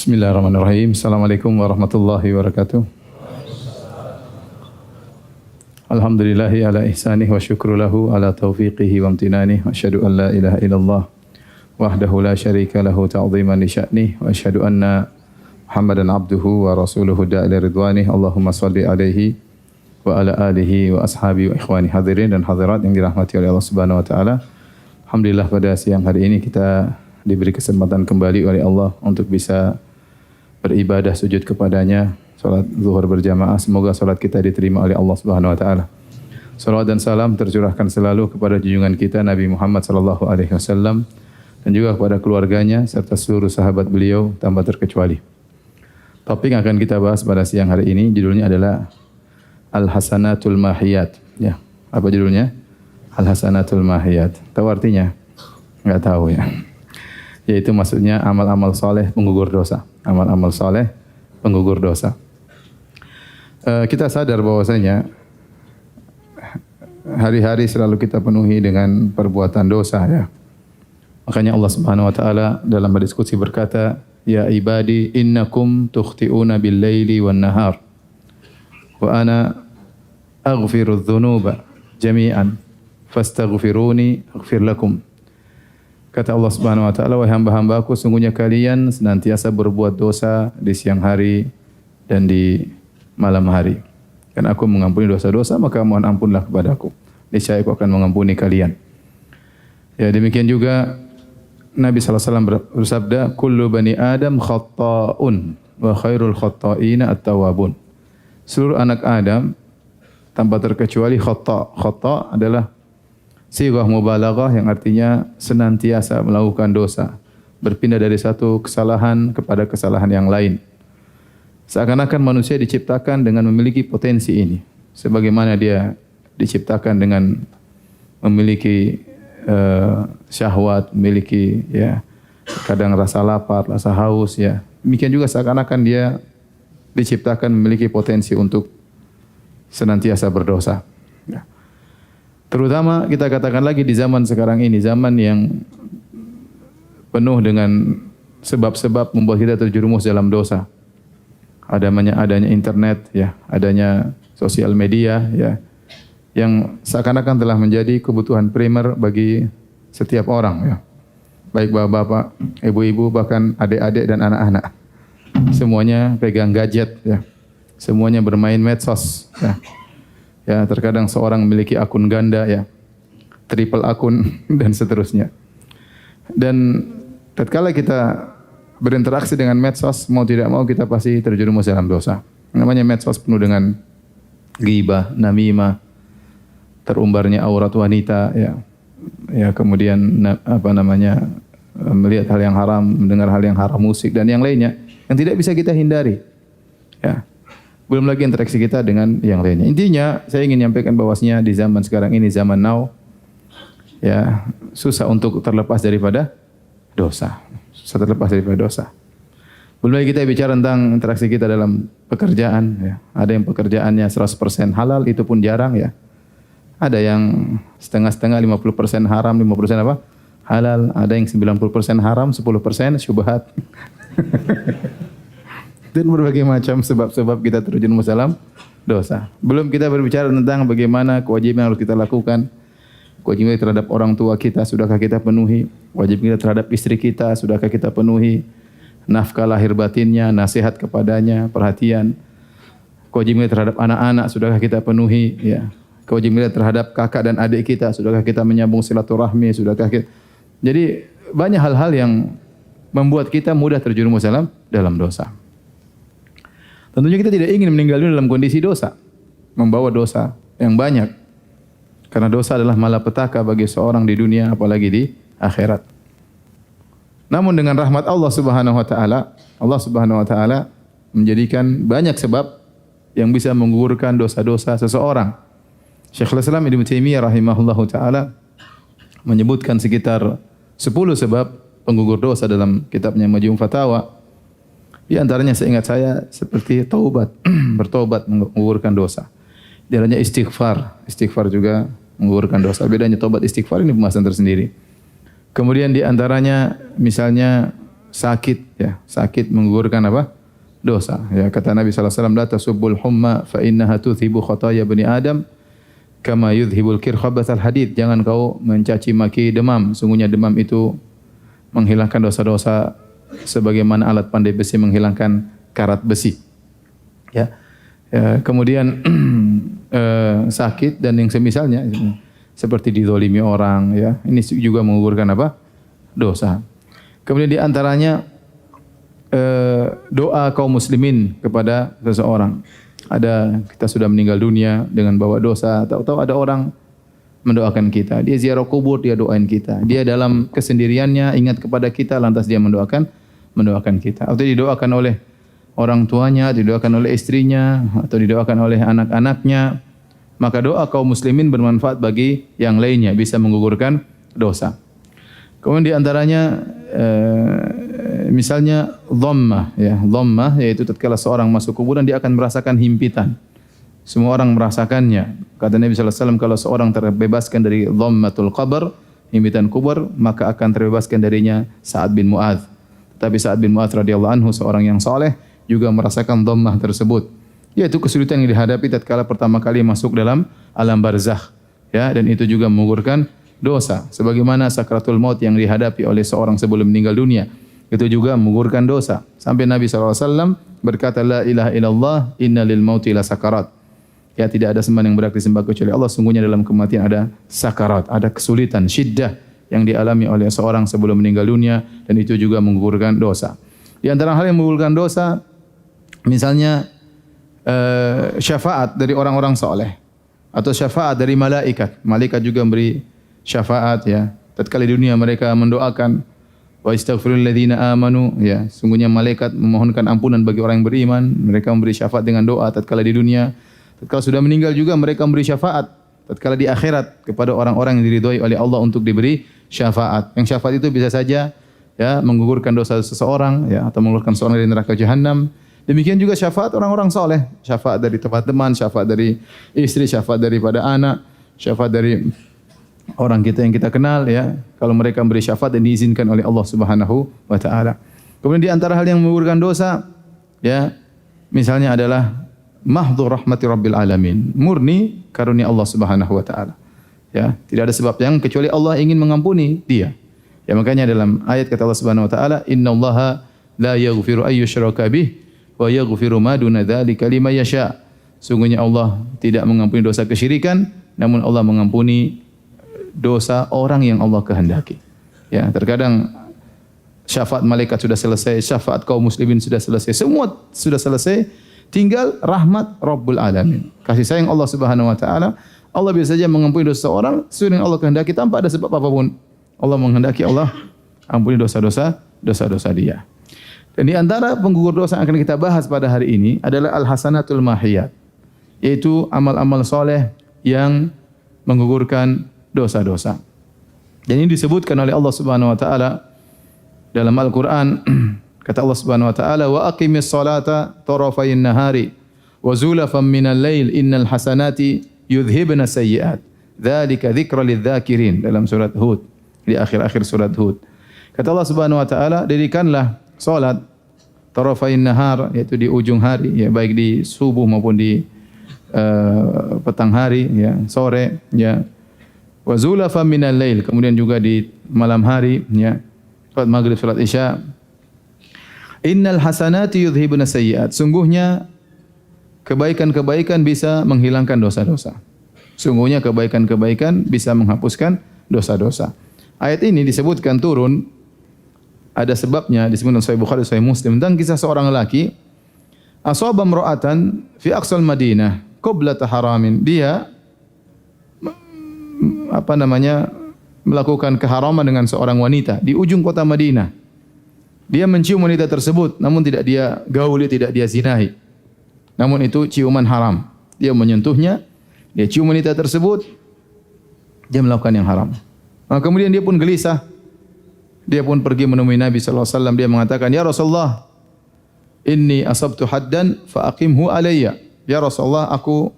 Bismillahirrahmanirrahim. Assalamualaikum warahmatullahi wabarakatuh. Alhamdulillahi ala ihsanih wa syukru lahu ala taufiqihi wa amtinanih. Wa asyhadu an la ilaha illallah wahdahu la syarika lahu ta'ziman li sya'nih. Wa asyhadu anna Muhammadan abduhu wa rasuluhu da'ila ridwanih. Allahumma salli alaihi wa ala alihi wa ashabi wa ikhwani hadirin dan hadirat yang dirahmati oleh Allah Subhanahu wa taala. Alhamdulillah pada siang hari ini kita diberi kesempatan kembali oleh Allah untuk bisa beribadah sujud kepadanya, salat zuhur berjamaah. Semoga salat kita diterima oleh Allah Subhanahu wa taala. Salawat dan salam tercurahkan selalu kepada junjungan kita Nabi Muhammad sallallahu alaihi wasallam dan juga kepada keluarganya serta seluruh sahabat beliau tanpa terkecuali. Topik yang akan kita bahas pada siang hari ini judulnya adalah Al-Hasanatul Mahiyat. Ya, apa judulnya? Al-Hasanatul Mahiyat. Tahu artinya? Enggak tahu ya. Yaitu maksudnya amal-amal soleh penggugur dosa. Amal-amal soleh penggugur dosa. Kita sadar bahwasanya hari-hari selalu kita penuhi dengan perbuatan dosa ya. Makanya Allah Subhanahu wa taala dalam berdiskusi berkata, "Ya ibadi innakum tukhti'una bil-laili wan-nahar wa ana aghfiru dzunuba jami'an fastaghfiruni aghfir lakum." Kata Allah Subhanahu wa taala, "Wahai hamba-hambaku, sungguhnya kalian senantiasa berbuat dosa di siang hari dan di malam hari. Dan aku mengampuni dosa-dosa, maka mohon ampunlah kepadaku. Niscaya aku akan mengampuni kalian." Ya, demikian juga Nabi sallallahu alaihi wasallam bersabda, "Kullu bani Adam khata'un wa khairul khata'ina at-tawwabun." Seluruh anak Adam tanpa terkecuali khata'. Khata' adalah sighah mubalaghah yang artinya senantiasa melakukan dosa, berpindah dari satu kesalahan kepada kesalahan yang lain. Seakan-akan manusia diciptakan dengan memiliki potensi ini. Sebagaimana dia diciptakan dengan memiliki syahwat, memiliki ya kadang rasa lapar, rasa haus ya. Demikian juga seakan-akan dia diciptakan memiliki potensi untuk senantiasa berdosa. Ya. Terutama kita katakan lagi di zaman sekarang ini, zaman yang penuh dengan sebab-sebab membuat kita terjerumus dalam dosa. Adanya internet, ya, adanya sosial media, ya, yang seakan-akan telah menjadi kebutuhan primer bagi setiap orang, ya. Baik bapak-bapak, ibu-ibu, bahkan adik-adik dan anak-anak. Semuanya pegang gadget, ya. Semuanya bermain medsos, ya. Ya, terkadang seorang memiliki akun ganda ya, triple akun dan seterusnya. Dan tatkala kita berinteraksi dengan medsos, mau tidak mau kita pasti terjerumus dalam dosa. Namanya medsos penuh dengan ghibah, namimah, terumbarnya aurat wanita ya. Ya, kemudian melihat hal yang haram, mendengar hal yang haram, musik dan yang lainnya yang tidak bisa kita hindari. Ya. Belum lagi interaksi kita dengan yang lainnya. Intinya saya ingin menyampaikan bahwasanya di zaman sekarang ini, zaman now, ya susah untuk terlepas daripada dosa. Susah terlepas daripada dosa. Belum lagi kita bicara tentang interaksi kita dalam pekerjaan. Ya. Ada yang pekerjaannya 100% halal, itu pun jarang ya. Ada yang setengah-setengah, 50% haram, 50% apa? Halal. Ada yang 90% haram, 10% syubhat. Dan berbagai macam sebab-sebab kita terjerumus dalam dosa. Belum kita berbicara tentang bagaimana kewajiban yang harus kita lakukan. Kewajiban terhadap orang tua kita, sudahkah kita penuhi? Kewajiban kita terhadap istri kita, sudahkah kita penuhi? Nafkah lahir batinnya, nasihat kepadanya, perhatian. Kewajiban terhadap anak-anak, sudahkah kita penuhi? Ya. Kewajiban terhadap kakak dan adik kita, sudahkah kita menyambung silaturahmi? Sudahkah kita... Jadi banyak hal-hal yang membuat kita mudah terjerumus dalam dosa. Tentunya kita tidak ingin meninggal dunia dalam kondisi dosa, membawa dosa yang banyak. Karena dosa adalah malapetaka bagi seorang di dunia, apalagi di akhirat. Namun dengan rahmat Allah Subhanahu wa taala menjadikan banyak sebab yang bisa menggugurkan dosa-dosa seseorang. Syekhul Islam Ibnu Taimiyah rahimahullahu taala menyebutkan sekitar 10 sebab penggugur dosa dalam kitabnya Majmu' Fatawa. Di antaranya seingat saya seperti taubat, bertobat menggugurkan dosa. Di antaranya istighfar, istighfar juga menggugurkan dosa. Bedanya taubat istighfar ini pembahasan tersendiri. Kemudian di antaranya misalnya sakit ya, sakit menggugurkan apa? Dosa. Ya, kata Nabi sallallahu alaihi wasallam, la tasubbul humma fa innaha tuthibu khataaya bani Adam kama yudhibul kirkhabatal hadid. Jangan kau mencaci maki demam. Sungguhnya demam itu menghilangkan dosa-dosa sebagaimana alat pandai besi menghilangkan karat besi. Ya. Kemudian sakit dan yang semisalnya seperti dizalimi orang ya. Ini juga menggugurkan apa? Dosa. Kemudian di antaranya doa kaum muslimin kepada seseorang. Ada kita sudah meninggal dunia dengan bawa dosa, tahu-tahu ada orang mendoakan kita. Dia ziarah kubur, dia doain kita. Dia dalam kesendiriannya ingat kepada kita, lantas dia mendoakan kita. Atau didoakan oleh orang tuanya, didoakan oleh istrinya, atau didoakan oleh anak-anaknya. Maka doa kaum muslimin bermanfaat bagi yang lainnya, bisa menggugurkan dosa. Kemudian di antaranya misalnya dhammah ya, dhammah yaitu tatkala seorang masuk kuburan dia akan merasakan himpitan. Semua orang merasakannya. Kata Nabi sallallahu alaihi wasallam, kalau seorang terbebaskan dari dhammatul qabr, himpitan kubur, maka akan terbebaskan darinya Sa'ad bin Mu'adz. Tetapi Sa'ad bin Mu'adz radhiyallahu anhu seorang yang saleh juga merasakan dhammah tersebut. Yaitu kesulitan yang dihadapi tatkala pertama kali masuk dalam alam barzakh ya, dan itu juga menggugurkan dosa sebagaimana sakratul maut yang dihadapi oleh seorang sebelum meninggal dunia itu juga menggugurkan dosa sampai Nabi SAW berkata la ilaha illallah inna lil mauti la sakarat ya, tidak ada sembahan yang berhak disembah kecuali Allah, sungguhnya dalam kematian ada sakarat, ada kesulitan, syiddah yang dialami oleh seorang sebelum meninggal dunia dan itu juga menggugurkan dosa. Di antara hal yang menggugurkan dosa misalnya syafaat dari orang-orang saleh atau syafaat dari malaikat. Malaikat juga memberi syafaat ya. Tatkala di dunia mereka mendoakan wa istaghfirul ladzina amanu ya, sungguhnya malaikat memohonkan ampunan bagi orang yang beriman, mereka memberi syafaat dengan doa tatkala di dunia. Tatkala sudah meninggal juga mereka memberi syafaat tatkala di akhirat kepada orang-orang yang diridhoi oleh Allah untuk diberi syafaat. Yang syafaat itu bisa saja ya menggugurkan dosa seseorang ya atau mengeluarkan seorang dari neraka jahanam. Demikian juga syafaat orang-orang saleh, syafaat dari teman, syafaat dari istri, syafaat daripada anak, syafaat dari orang kita yang kita kenal ya, kalau mereka memberi syafaat dan diizinkan oleh Allah Subhanahu wa taala. Kemudian di antara hal yang menggugurkan dosa ya, misalnya adalah mahdhu rahmati rabbil alamin, murni karunia Allah Subhanahu wa taala. Ya, tidak ada sebab yang kecuali Allah ingin mengampuni dia. Ya makanya dalam ayat kata Allah Subhanahu wa taala, innallaha la yaghfiru ayyushraka bih wa yaghfiru ma duna dzalika liman yasha. Sungguhnya Allah tidak mengampuni dosa kesyirikan, namun Allah mengampuni dosa orang yang Allah kehendaki. Ya, terkadang syafaat malaikat sudah selesai, syafaat kaum muslimin sudah selesai, semua sudah selesai, tinggal rahmat Rabbul Alamin. Kasih sayang Allah Subhanahu wa taala. Allah bisa saja mengampuni dosa orang sesuai dengan Allah kehendaki tanpa ada sebab apapun. Allah menghendaki, Allah ampuni dosa-dosa dia. Dan di antara penggugur dosa yang akan kita bahas pada hari ini adalah al-hasanatul mahiyat, yaitu amal-amal soleh yang menggugurkan dosa-dosa. Dan ini disebutkan oleh Allah Subhanahu wa taala dalam Al-Qur'an. Kata Allah Subhanahu wa taala, "Wa aqimis salata tarafayn nahari wa zulafan minal lail innal hasanati yudhhibna sayyi'at. Dzalika dzikra lidz-dzakirin." Dalam surat Hud, di akhir-akhir surat Hud. Kata Allah Subhanahu wa taala, dirikanlah salat tarafayn nahar, yaitu di ujung hari ya, baik di subuh maupun di petang hari ya, sore ya. Wa zulafan minal lail, kemudian juga di malam hari ya, salat maghrib, salat isya. Innal hasanati yudhhibuna sayyi'at. Sungguhnya kebaikan-kebaikan bisa menghilangkan dosa-dosa. Sungguhnya kebaikan-kebaikan bisa menghapuskan dosa-dosa. Ayat ini disebutkan turun, ada sebabnya, disebutkan Sahih Bukhari, Sahih Muslim, tentang kisah seorang lelaki asaba imra'atan fi aqsal Madinah qiblata haramin. Dia melakukan keharaman dengan seorang wanita di ujung kota Madinah. Dia mencium wanita tersebut, namun tidak dia gauli, tidak dia zinahi. Namun itu ciuman haram. Dia menyentuhnya, dia cium wanita tersebut, dia melakukan yang haram. Nah, kemudian dia pun gelisah. Dia pun pergi menemui Nabi sallallahu alaihi wasallam. Dia mengatakan, "Ya Rasulullah, inni asabtu haddan fa aqimhu alayya." Ya Rasulullah, aku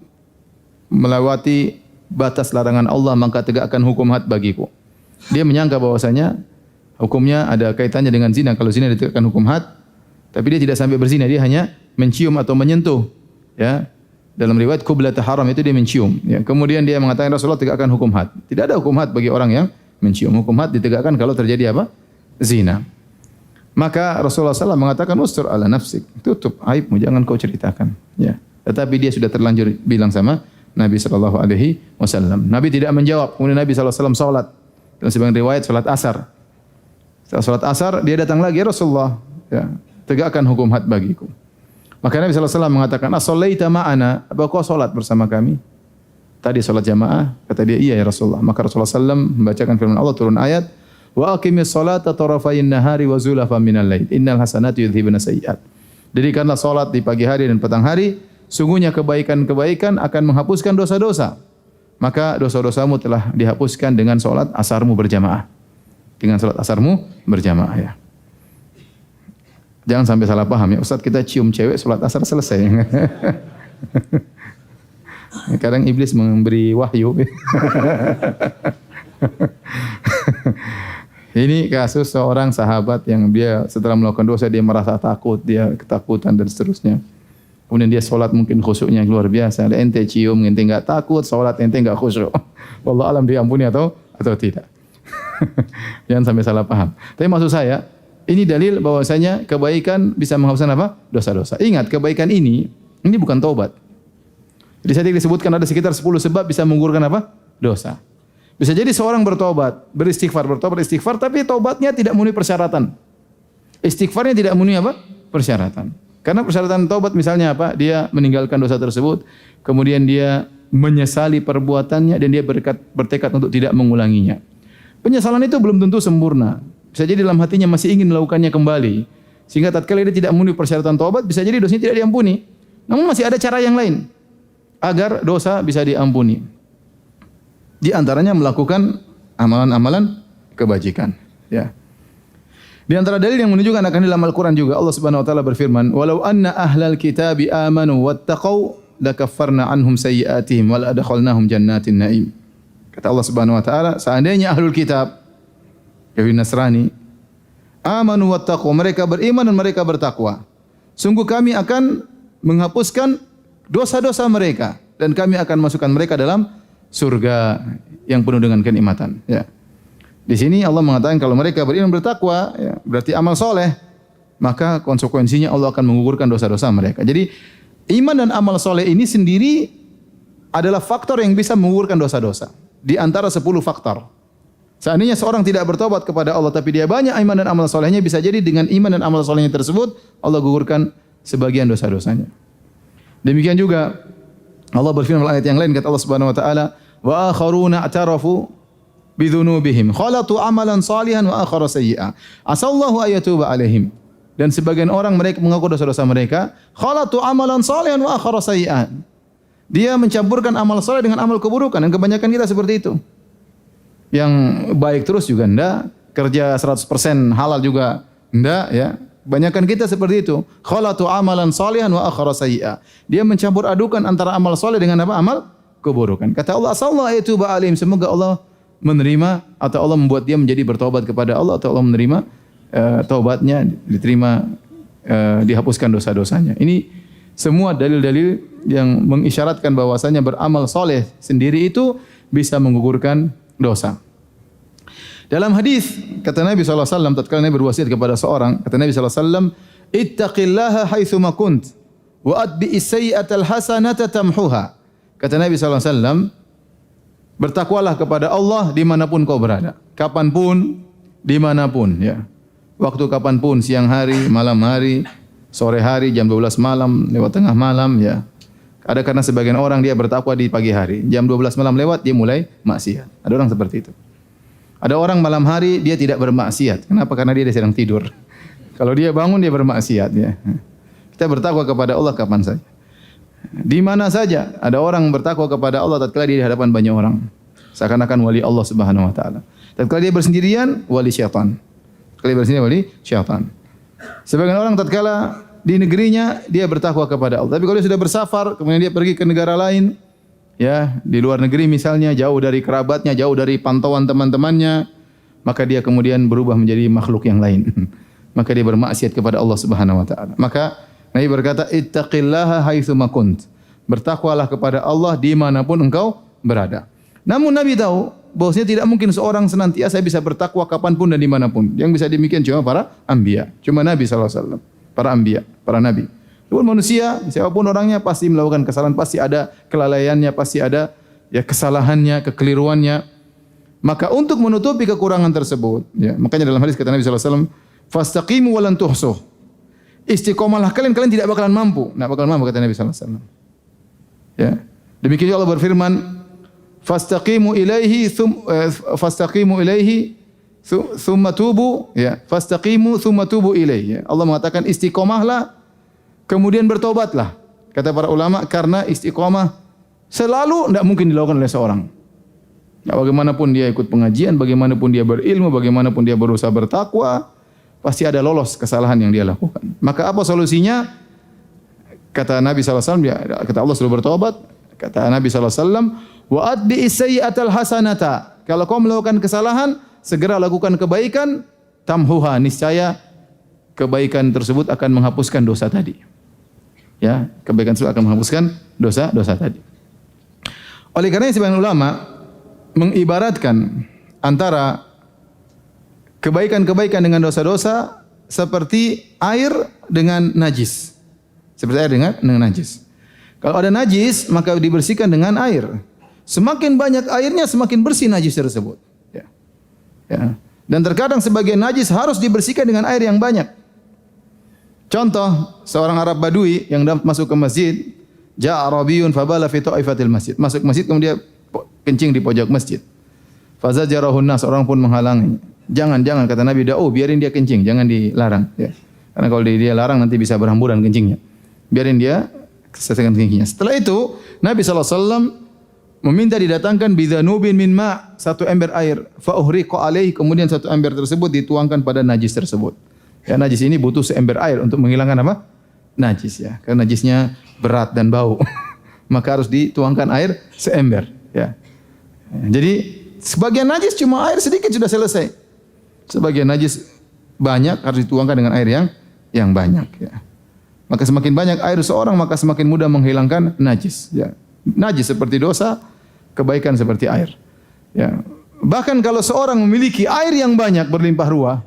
melewati batas larangan Allah, maka tegakkan hukum had bagiku. Dia menyangka bahwasanya Hukumnya ada kaitannya dengan zina. Kalau zina ditegakkan hukum had, tapi dia tidak sampai berzina, dia hanya mencium atau menyentuh. Ya. Dalam riwayat qublat haram itu dia mencium. Ya. Kemudian dia mengatakan Rasulullah tegakkan hukum had. Tidak ada hukum had bagi orang yang mencium. Hukum had ditegakkan kalau terjadi apa? Zina. Maka Rasulullah SAW mengatakan ustur ala nafsik, tutup aibmu, jangan kau ceritakan. Ya. Tetapi dia sudah terlanjur bilang sama Nabi SAW. Nabi tidak menjawab. Kemudian Nabi SAW salat. Dalam sebagian riwayat salat asar. Setelah salat asar dia datang lagi, ya Rasulullah, ya, tegakkan hukum had bagiku. Maka Nabi SAW mengatakan, as-sallaita ma'ana, apa kau salat bersama kami? Tadi salat jamaah, kata dia, iya ya Rasulullah. Maka Rasulullah SAW membacakan firman Allah, turun ayat, wa aqimis salata tarafayn nahari wa zulafan minal lail, innal hasanatu yudhhibuna sayyi'at. Dirikanlah salat di pagi hari dan petang hari, sungguhnya kebaikan-kebaikan akan menghapuskan dosa-dosa. Maka dosa-dosamu telah dihapuskan dengan salat asarmu berjamaah. Dengan salat asarmu berjamaah, ya. Jangan sampai salah paham, ya Ustaz, kita cium cewek salat asar selesai. Kadang iblis memberi wahyu. Ini kasus seorang sahabat yang dia setelah melakukan dosa dia merasa takut, dia ketakutan dan seterusnya. Kemudian dia salat mungkin khusyuknya luar biasa. Ente cium, ente enggak takut, salat ente enggak khusyuk. Wallahu alam diampuni atau tidak. Jangan sampai salah paham. Tapi maksud saya, ini dalil bahwasanya kebaikan bisa menghapuskan apa? Dosa-dosa. Ingat, kebaikan ini bukan taubat. Jadi tadi disebutkan ada sekitar 10 sebab bisa menggugurkan apa? Dosa. Bisa jadi seorang bertobat, beristighfar, tapi taubatnya tidak memenuhi persyaratan. Istighfarnya tidak memenuhi apa? Persyaratan. Karena persyaratan taubat misalnya apa? Dia meninggalkan dosa tersebut, kemudian dia menyesali perbuatannya dan dia bertekad untuk tidak mengulanginya. Penyesalan itu belum tentu sempurna. Bisa jadi dalam hatinya masih ingin melakukannya kembali. Sehingga tatkala dia tidak memenuhi persyaratan taubat, bisa jadi dosanya tidak diampuni. Namun masih ada cara yang lain agar dosa bisa diampuni. Di antaranya melakukan amalan-amalan kebajikan, ya. Di antara dalil yang menunjukkan akan dalam Al-Qur'an juga Allah Subhanahu wa taala berfirman, "Walau anna ahlal kitabi amanu wattaqau lakaffarna anhum sayyi'atihim wa adkhalnahum jannatin na'im." Kata Allah Subhanahu wa taala, seandainya ahlul kitab, Yahudi Nasrani, amanu wattaqau, mereka beriman dan mereka bertakwa, sungguh kami akan menghapuskan dosa-dosa mereka dan kami akan masukkan mereka dalam surga yang penuh dengan kenikmatan, ya. Di sini Allah mengatakan kalau mereka beriman bertakwa, ya, berarti amal soleh, maka konsekuensinya Allah akan menggugurkan dosa-dosa mereka. Jadi iman dan amal soleh ini sendiri adalah faktor yang bisa menggugurkan dosa-dosa. Di antara 10 faktor. Seandainya seorang tidak bertobat kepada Allah tapi dia banyak iman dan amal solehnya, bisa jadi dengan iman dan amal solehnya tersebut Allah gugurkan sebagian dosa-dosanya. Demikian juga Allah berfirman dalam ayat yang lain, kata Allah Subhanahu wa taala, wa akharuna i'tarafu bidzunubihim khalatu amalan salihan wa akhara sayyi'a asallahu ayatuba alaihim. Dan sebagian orang mereka mengaku dosa-dosa mereka, khalatu amalan salihan wa akhara sayyi'a. Dia mencampurkan amal saleh dengan amal keburukan, dan kebanyakan kita seperti itu. Yang baik terus juga enggak, kerja 100% halal juga enggak, ya. Kebanyakan kita seperti itu. Khalatu amalan salihan wa akhara sayyi'a. Dia mencampur adukan antara amal saleh dengan apa? Amal keburukan. Kata Allah, asallahu ayatuba alaihim, semoga Allah menerima atau Allah membuat dia menjadi bertobat kepada Allah, atau Allah menerima taubatnya, diterima, dihapuskan dosa-dosanya. Ini semua dalil-dalil yang mengisyaratkan bahwasanya beramal soleh sendiri itu bisa menggugurkan dosa. Dalam hadis kata Nabi SAW, tatkala Nabi berwasiat kepada seorang, kata Nabi SAW, ittaqillaha haitsuma kunt wa atbi'is sayyi'atal hasanata tamhuha. Kata Nabi SAW, bertakwalah kepada Allah dimanapun kau berada, kapanpun, dimanapun, ya. Waktu kapanpun, siang hari, malam hari, sore hari, jam 12 malam, lewat tengah malam, ya. Ada karena sebagian orang dia bertakwa di pagi hari, jam 12 malam lewat dia mulai maksiat. Ada orang seperti itu. Ada orang malam hari dia tidak bermaksiat. Kenapa? Karena dia sedang tidur. Kalau dia bangun dia bermaksiat, ya. Kita bertakwa kepada Allah kapan saja. Di mana saja ada orang bertakwa kepada Allah tatkala dia di hadapan banyak orang. Seakan-akan wali Allah Subhanahu wa taala. Tatkala dia bersendirian, wali syaitan. Tatkala dia bersendirian, wali syaitan. Sebagian orang tatkala di negerinya dia bertakwa kepada Allah. Tapi kalau dia sudah bersafar, kemudian dia pergi ke negara lain, ya, di luar negeri misalnya, jauh dari kerabatnya, jauh dari pantauan teman-temannya, maka dia kemudian berubah menjadi makhluk yang lain. Maka dia bermaksiat kepada Allah Subhanahu wa taala. Maka Nabi berkata, "Ittaqillaha haitsu ma kunt." Bertakwalah kepada Allah dimanapun engkau berada. Namun Nabi tahu bahwasanya tidak mungkin seorang senantiasa bisa bertakwa kapanpun dan dimanapun. Yang bisa demikian cuma para anbiya, cuma Nabi SAW, para anbiya, para nabi. Itu manusia, siapapun orangnya pasti melakukan kesalahan, pasti ada kelalaiannya, pasti ada ya kesalahannya, kekeliruannya. Maka untuk menutupi kekurangan tersebut, ya, makanya dalam hadis kata Nabi SAW, "Fastaqimu wa lan tuhsuh." Istiqomahlah kalian tidak bakalan mampu. Enggak bakalan mampu kata Nabi SAW. Ya. Demikian Allah berfirman, "Fastaqimu ilaihi thumma tubu." Ya, "Fastaqimu thumma tubu ilaihi." Ya. Allah mengatakan istiqomahlah kemudian bertobatlah. Kata para ulama karena istiqomah selalu tidak mungkin dilakukan oleh seorang. Ya, bagaimanapun dia ikut pengajian, bagaimanapun dia berilmu, bagaimanapun dia berusaha bertakwa, pasti ada lolos kesalahan yang dia lakukan. Maka apa solusinya? Kata Nabi SAW, ya, kata Allah suruh bertobat. Kata Nabi SAW, wa atbi'is sayyi'atal hasanata. Kalau kau melakukan kesalahan, segera lakukan kebaikan, tamhuha, niscaya kebaikan tersebut akan menghapuskan dosa tadi. Ya, kebaikan tersebut akan menghapuskan dosa tadi. Oleh karena sebagian ulama mengibaratkan antara kebaikan-kebaikan dengan dosa-dosa seperti air dengan najis. Seperti air dengan najis. Kalau ada najis, maka dibersihkan dengan air. Semakin banyak airnya, semakin bersih najis tersebut. Ya. Ya. Dan terkadang sebagian najis harus dibersihkan dengan air yang banyak. Contoh, seorang Arab Badui yang masuk ke masjid, ja'a Arabiyun fabala fi ta'ifatil masjid. Masuk masjid kemudian kencing di pojok masjid. Fazajarahun nas, orang pun menghalangi. Jangan kata Nabi, biarin dia kencing, jangan dilarang. Ya. Karena kalau dia larang nanti bisa berhamburan kencingnya. Biarin dia selesaikan kencingnya. Setelah itu Nabi SAW meminta didatangkan bidhanubin min ma', satu ember air. Fa uhriqa alaihi, kemudian satu ember tersebut dituangkan pada najis tersebut. Ya, najis ini butuh seember air untuk menghilangkan apa? Najis ya. Karena najisnya berat dan bau. Maka harus dituangkan air seember. Ya. Jadi sebagian najis cuma air sedikit sudah selesai. Sebagian najis banyak harus dituangkan dengan air yang banyak. Ya. Maka semakin banyak air seorang maka semakin mudah menghilangkan najis. Ya. Najis seperti dosa, kebaikan seperti air. Ya. Bahkan kalau seorang memiliki air yang banyak berlimpah ruah,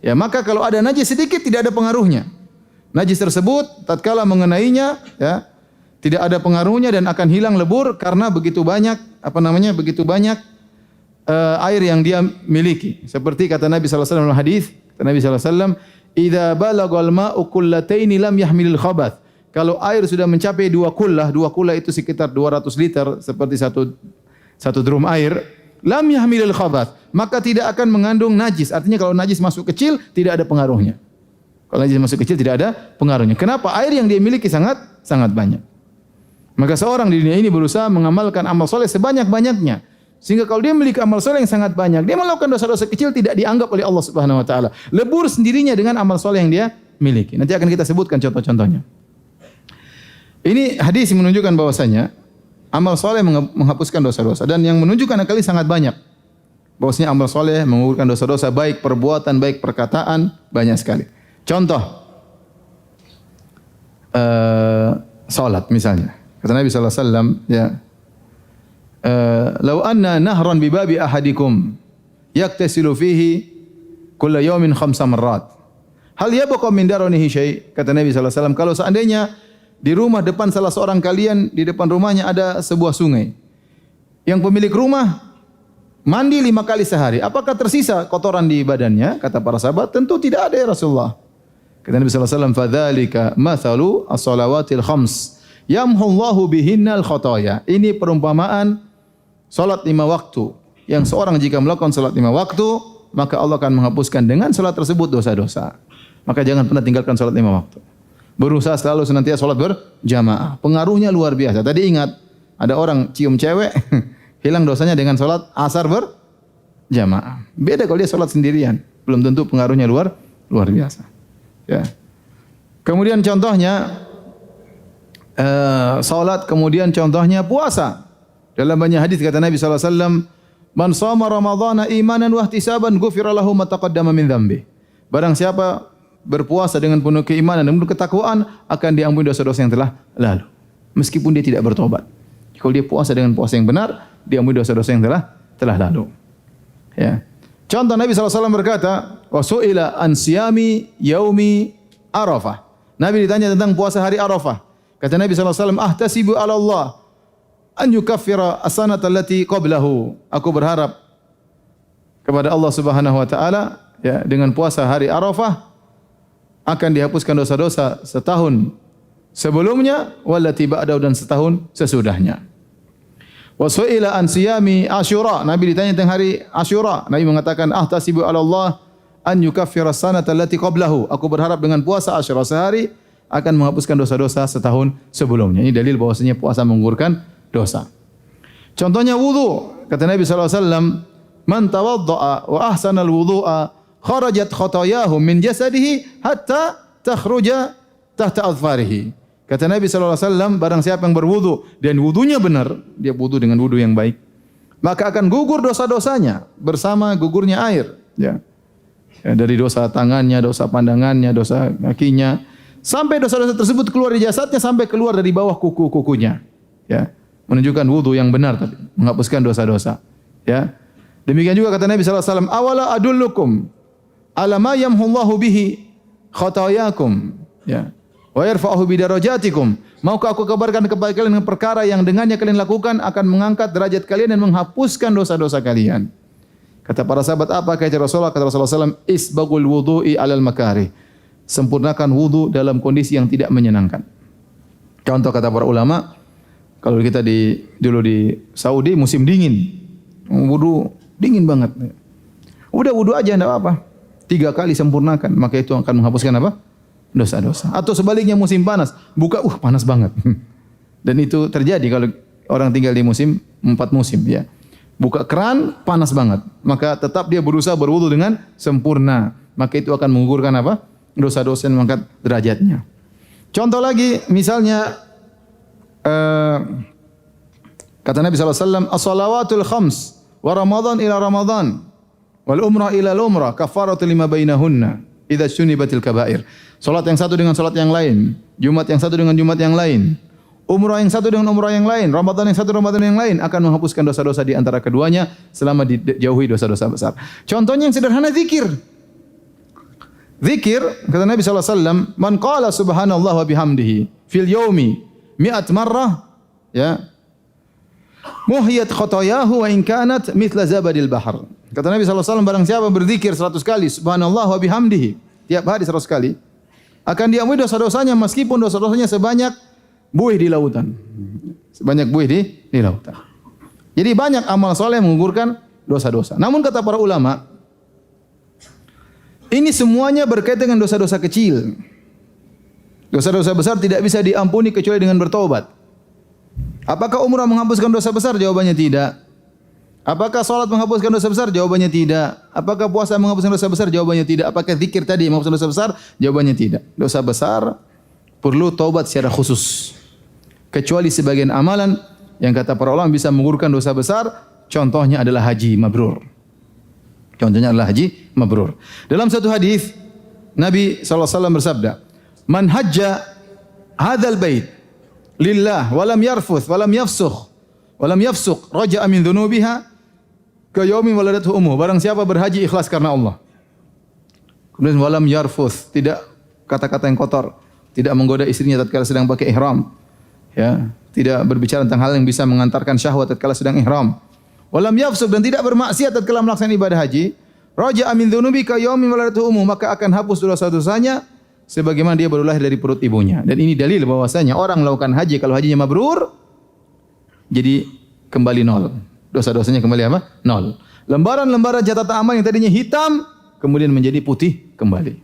ya maka kalau ada najis sedikit tidak ada pengaruhnya. Najis tersebut tatkala mengenainya, ya tidak ada pengaruhnya dan akan hilang lebur karena begitu banyak air yang dia miliki. Seperti kata Nabi SAW dalam hadis, kata Nabi SAW, "Idza balagal ma'u kullataini lam yahmilil khabath." Kalau air sudah mencapai dua kullah itu sekitar 200 liter seperti satu drum air, lam yahmilil khabath, maka tidak akan mengandung najis. Artinya kalau najis masuk kecil tidak ada pengaruhnya. Kalau najis masuk kecil tidak ada pengaruhnya. Kenapa? Air yang dia miliki sangat banyak. Maka seorang di dunia ini berusaha mengamalkan amal soleh sebanyak-banyaknya. Sehingga kalau dia memiliki amal soleh yang sangat banyak, dia melakukan dosa-dosa kecil tidak dianggap oleh Allah Subhanahu wa taala. Lebur sendirinya dengan amal soleh yang dia miliki. Nanti akan kita sebutkan contoh-contohnya. Ini hadis menunjukkan bahwasanya amal soleh menghapuskan dosa-dosa dan yang menunjukkan kali sangat banyak. Bahwasanya amal soleh menggugurkan dosa-dosa baik perbuatan, baik perkataan, banyak sekali. Contoh salat misalnya. Kata Nabi sallallahu alaihi wasallam, ya, "Lau anna nahran bi babi ahadikum yaktasilu fihi kulla yawmin 5 marrat. Hal yabqa min daranihi syai'?" Kata Nabi sallallahu alaihi wasallam, kalau seandainya di rumah depan salah seorang kalian, di depan rumahnya ada sebuah sungai. Yang pemilik rumah mandi 5 kali sehari. Apakah tersisa kotoran di badannya? Kata para sahabat, tentu tidak ada ya Rasulullah. Kata Nabi sallallahu alaihi wasallam, "Fadzalika mathalu as-salawatil khams. Yamhullahu bihinnal khotoya." Ini perumpamaan salat 5 waktu. Yang seorang jika melakukan salat 5 waktu, maka Allah akan menghapuskan dengan salat tersebut dosa-dosa. Maka jangan pernah tinggalkan salat 5 waktu. Berusaha selalu senantiasa salat berjamaah. Pengaruhnya luar biasa. Tadi ingat, ada orang cium cewek, hilang dosanya dengan salat asar berjamaah. Beda kalau dia salat sendirian. Belum tentu pengaruhnya luar biasa. Ya. Kemudian contohnya salat, kemudian contohnya puasa. Dalam banyak hadis kata Nabi sallallahu alaihi wasallam, Man shoma ramadhana imanan wa ihtisaban ghufira lahu ma taqaddama min dzambi. Barang siapa berpuasa dengan penuh keimanan dan penuh ketakwaan akan diampuni dosa-dosa yang telah lalu. Meskipun dia tidak bertobat. Kalau dia puasa dengan puasa yang benar, diampuni dosa-dosa yang telah lalu. Ya. Contoh Nabi SAW berkata, wa su'ila an siyami yaumi Arafah. Nabi ditanya tentang puasa hari Arafah. Kata Nabi SAW, ahtasibu ala Allah an yukaffira as-sanata allati qablahu. Aku berharap kepada Allah Subhanahu wa taala ya dengan puasa hari Arafah akan dihapuskan dosa-dosa setahun sebelumnya wallati ba'dahu dan setahun sesudahnya. Wa su'ila an siyami Asyura. Nabi ditanya tentang hari Asyura. Nabi mengatakan ahtasibu ala Allah an yukaffira as-sanata allati qablahu. Aku berharap dengan puasa Asyura sehari akan menghapuskan dosa-dosa setahun sebelumnya. Ini dalil bahwasanya puasa menggugurkan dosa. Contohnya wudu. Kata Nabi SAW, man tawadda'a wa ahsana al-wudu'a kharajat khotayahu min jasadihi hatta takhruja tahta adfarihi. Kata Nabi SAW, barang siapa yang berwudu dan wudunya benar, dia wudu dengan wudu yang baik, maka akan gugur dosa-dosanya bersama gugurnya air. Ya. Ya, dari dosa tangannya, dosa pandangannya, dosa kakinya, sampai dosa-dosa tersebut keluar dari jasadnya, sampai keluar dari bawah kuku-kukunya. Ya. Menunjukkan wudu yang benar tadi, menghapuskan dosa-dosa. Ya. Demikian juga kata Nabi SAW, awala adullukum ala ma yamhullahu bihi khatayakum. Ya. Wa yarfa'uhu bidarajatikum. Maukah aku kabarkan kepada kalian dengan perkara yang dengannya kalian lakukan akan mengangkat derajat kalian dan menghapuskan dosa-dosa kalian. Kata para sahabat, apa kata Rasulullah? Kata Rasulullah SAW, isbagul wudu'i alal makarih. Sempurnakan wudu dalam kondisi yang tidak menyenangkan. Contoh kata para ulama, kalau kita dulu di Saudi musim dingin, wudu dingin banget. Udah wudu aja enggak apa-apa. 3 kali sempurnakan, maka itu akan menghapuskan apa? Dosa-dosa. Atau sebaliknya musim panas, buka panas banget. Dan itu terjadi kalau orang tinggal di musim 4 musim ya. Buka keran panas banget, maka tetap dia berusaha berwudu dengan sempurna. Maka itu akan menggugurkan apa? Dosa-dosa dan mengangkat derajatnya. Contoh lagi misalnya kata Nabi SAW, as-salawatul khams wa Ramadan ila Ramadan wal umrah ila al-umrah kafaratu lima bainahunna idza syunibatil kaba'ir. Salat yang satu dengan salat yang lain, Jumat yang satu dengan Jumat yang lain, umrah yang satu dengan umrah yang lain, Ramadan yang satu Ramadan yang lain akan menghapuskan dosa-dosa di antara keduanya selama dijauhi dosa-dosa besar. Contohnya yang sederhana zikir. Zikir kata Nabi SAW, man qala subhanallah wa bihamdihi fil yaumi mi'at marrah ya muhiyat khotayahu wa in kanat mithla zabadil bahr. Kata Nabi SAW, barang siapa berzikir 100 kali subhanallah wa bihamdihi tiap hari 100 kali akan diampuni dosa-dosanya meskipun dosa-dosanya sebanyak buih di lautan. Sebanyak buih di lautan. Jadi banyak amal soleh yang menggugurkan dosa-dosa. Namun kata para ulama, ini semuanya berkaitan dengan dosa-dosa kecil. Dosa-dosa besar tidak bisa diampuni kecuali dengan bertobat. Apakah umrah menghapuskan dosa besar? Jawabannya tidak. Apakah salat menghapuskan dosa besar? Jawabannya tidak. Apakah puasa menghapuskan dosa besar? Jawabannya tidak. Apakah zikir tadi menghapuskan dosa besar? Jawabannya tidak. Dosa besar perlu taubat secara khusus. Kecuali sebagian amalan yang kata para ulama bisa menggugurkan dosa besar, contohnya adalah haji mabrur. Contohnya adalah haji mabrur. Dalam satu hadis Nabi SAW bersabda, "Man hajja hadzal bait lillah wa lam yarfuth wa lam yafsukh wa lam yafsuq raja'a min dhunubiha ka yaumi waladathu ummuh." Barang siapa berhaji ikhlas karena Allah. Kemudian wa lam yarfuth, tidak kata-kata yang kotor, tidak menggoda istrinya tatkala sedang pakai ihram. Ya, tidak berbicara tentang hal yang bisa mengantarkan syahwat tatkala sedang ihram. Walam yafsuk, dan tidak bermaksiat tatkala melaksanakan ibadah haji. Raja'a min dzunubi ka yaumi waladathu ummuh, maka akan hapus dosa-dosanya sebagaimana dia baru lahir dari perut ibunya. Dan ini dalil bahwasanya orang melakukan haji kalau hajinya mabrur jadi kembali nol. Dosa-dosanya kembali apa? Nol. Lembaran-lembaran catatan amal yang tadinya hitam kemudian menjadi putih kembali.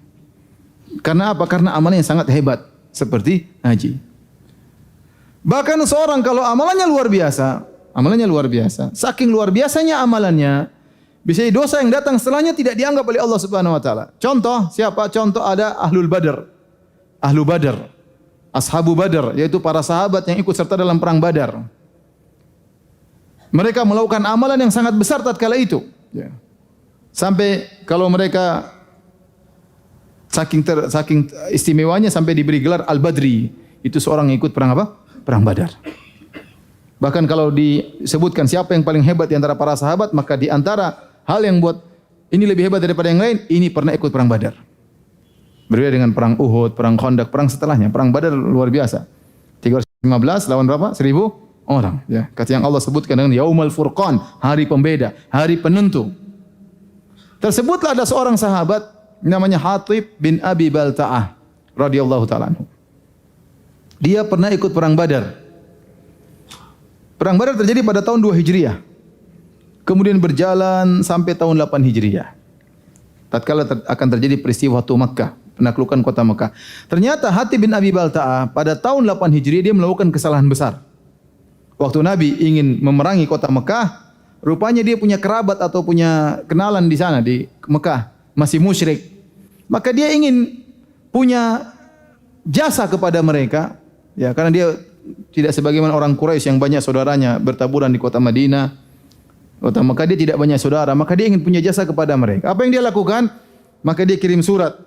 Karena apa? Karena amalnya yang sangat hebat seperti haji. Bahkan seorang kalau amalannya luar biasa, saking luar biasanya amalannya, bisa dosa yang datang setelahnya tidak dianggap oleh Allah Subhanahu wa taala. Contoh siapa? Contoh ada Ahlu Badar, Ashabu Badar, yaitu para sahabat yang ikut serta dalam perang Badar. Mereka melakukan amalan yang sangat besar tatkala itu. Ya. Sampai kalau mereka saking istimewanya sampai diberi gelar Al-Badri. Itu seorang yang ikut perang apa? Perang Badar. Bahkan kalau disebutkan siapa yang paling hebat di antara para sahabat, maka di antara hal yang buat ini lebih hebat daripada yang lain, ini pernah ikut perang Badar. Berbeda dengan perang Uhud, perang Khandaq, perang setelahnya. Perang Badar luar biasa. 315 lawan berapa? 1000 orang. Ya. Kata yang Allah sebutkan dengan Yaumul Furqan, hari pembeda, hari penentu. Tersebutlah ada seorang sahabat namanya Hatib bin Abi Balta'ah radhiyallahu ta'ala anhu. Dia pernah ikut perang Badar. Perang Badar terjadi pada tahun 2 Hijriah. Kemudian berjalan sampai tahun 8 Hijriah. Tatkala akan terjadi peristiwa Fatu Makkah, penaklukan kota Makkah. Ternyata Hatib bin Abi Balta'ah pada tahun 8 Hijriah dia melakukan kesalahan besar. Waktu Nabi ingin memerangi kota Makkah, rupanya dia punya kerabat atau punya kenalan di sana di Makkah, masih musyrik. Maka dia ingin punya jasa kepada mereka, ya, karena dia tidak sebagaimana orang Quraisy yang banyak saudaranya bertaburan di kota Madinah, kota Makkah, dia tidak banyak saudara, maka dia ingin punya jasa kepada mereka. Apa yang dia lakukan? Maka dia kirim surat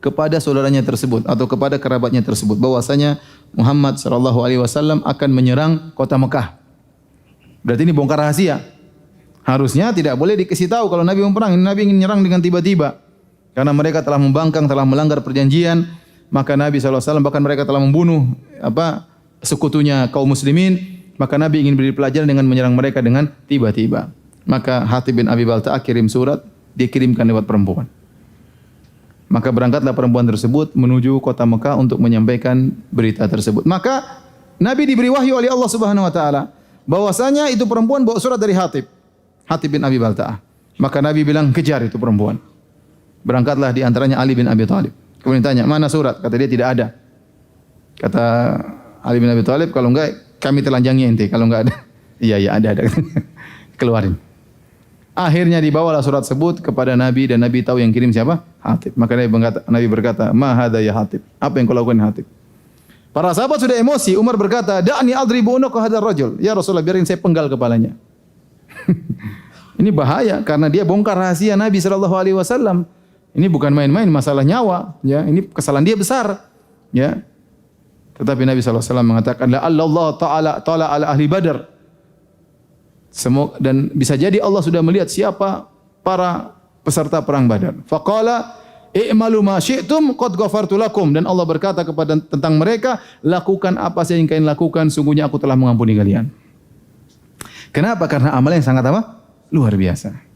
kepada saudaranya tersebut atau kepada kerabatnya tersebut bahwasanya Muhammad sallallahu alaihi wasallam akan menyerang kota Makkah. Berarti ini bongkar rahasia. Harusnya tidak boleh dikasih tahu kalau Nabi mau perang. Nabi ingin menyerang dengan tiba-tiba. Karena mereka telah membangkang, telah melanggar perjanjian, maka Nabi SAW bahkan mereka telah membunuh sekutunya kaum muslimin, maka Nabi ingin beri pelajaran dengan menyerang mereka dengan tiba-tiba. Maka Hatib bin Abi Balta'ah kirim surat, dikirimkan lewat perempuan. Maka berangkatlah perempuan tersebut menuju kota Mekah untuk menyampaikan berita tersebut. Maka Nabi diberi wahyu oleh Allah Subhanahu wa taala bahwasanya itu perempuan bawa surat dari Hatib bin Abi Balta'ah. Maka Nabi bilang, kejar itu perempuan. Berangkatlah di antaranya Ali bin Abi Thalib. Kemudian tanya, mana surat? Kata dia tidak ada. Kata Ali bin Abi Thalib, kalau enggak kami telanjangi ente. Kalau enggak ada, iya ada. Keluarin. Akhirnya dibawalah surat tersebut kepada Nabi dan Nabi tahu yang kirim siapa? Hatib. Maka Nabi berkata, ma hadza ya Hatib? Apa yang kau lakukan Hatib? Para sahabat sudah emosi. Umar berkata, da'ni adribu unuqa hadzal rajul. Ya Rasulullah, biarin saya penggal kepalanya. Ini bahaya karena dia bongkar rahasia Nabi sallallahu alaihi wasallam. Ini bukan main-main, masalah nyawa, ya. Ini kesalahan dia besar, ya. Tetapi Nabi sallallahu alaihi wasallam mengatakan, la Allah ta'ala ala ahli Badar. Dan bisa jadi Allah sudah melihat siapa para peserta perang Badar. Faqala i'malu ma syi'tum qad ghafartu lakum, dan Allah berkata kepada tentang mereka, lakukan apa saja yang kalian lakukan, sungguhnya aku telah mengampuni kalian. Kenapa? Karena amal yang sangat apa? Luar biasa.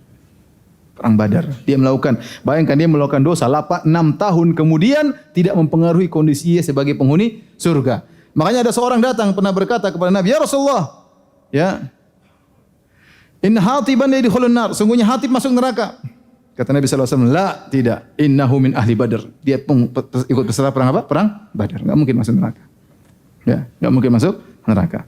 Perang Badar. Dia melakukan, bayangkan dia melakukan dosa 6 tahun kemudian tidak mempengaruhi kondisinya sebagai penghuni surga. Makanya ada seorang datang pernah berkata kepada Nabi, ya Rasulullah, ya, inna Hatiban yadkhulun nar, sungguhnya Hatib masuk neraka. Kata Nabi sallallahu alaihi wasallam, la, tidak, innahu min ahli Badar. Dia ikut peserta perang apa? Perang Badar. Enggak mungkin masuk neraka. Ya, enggak mungkin masuk neraka.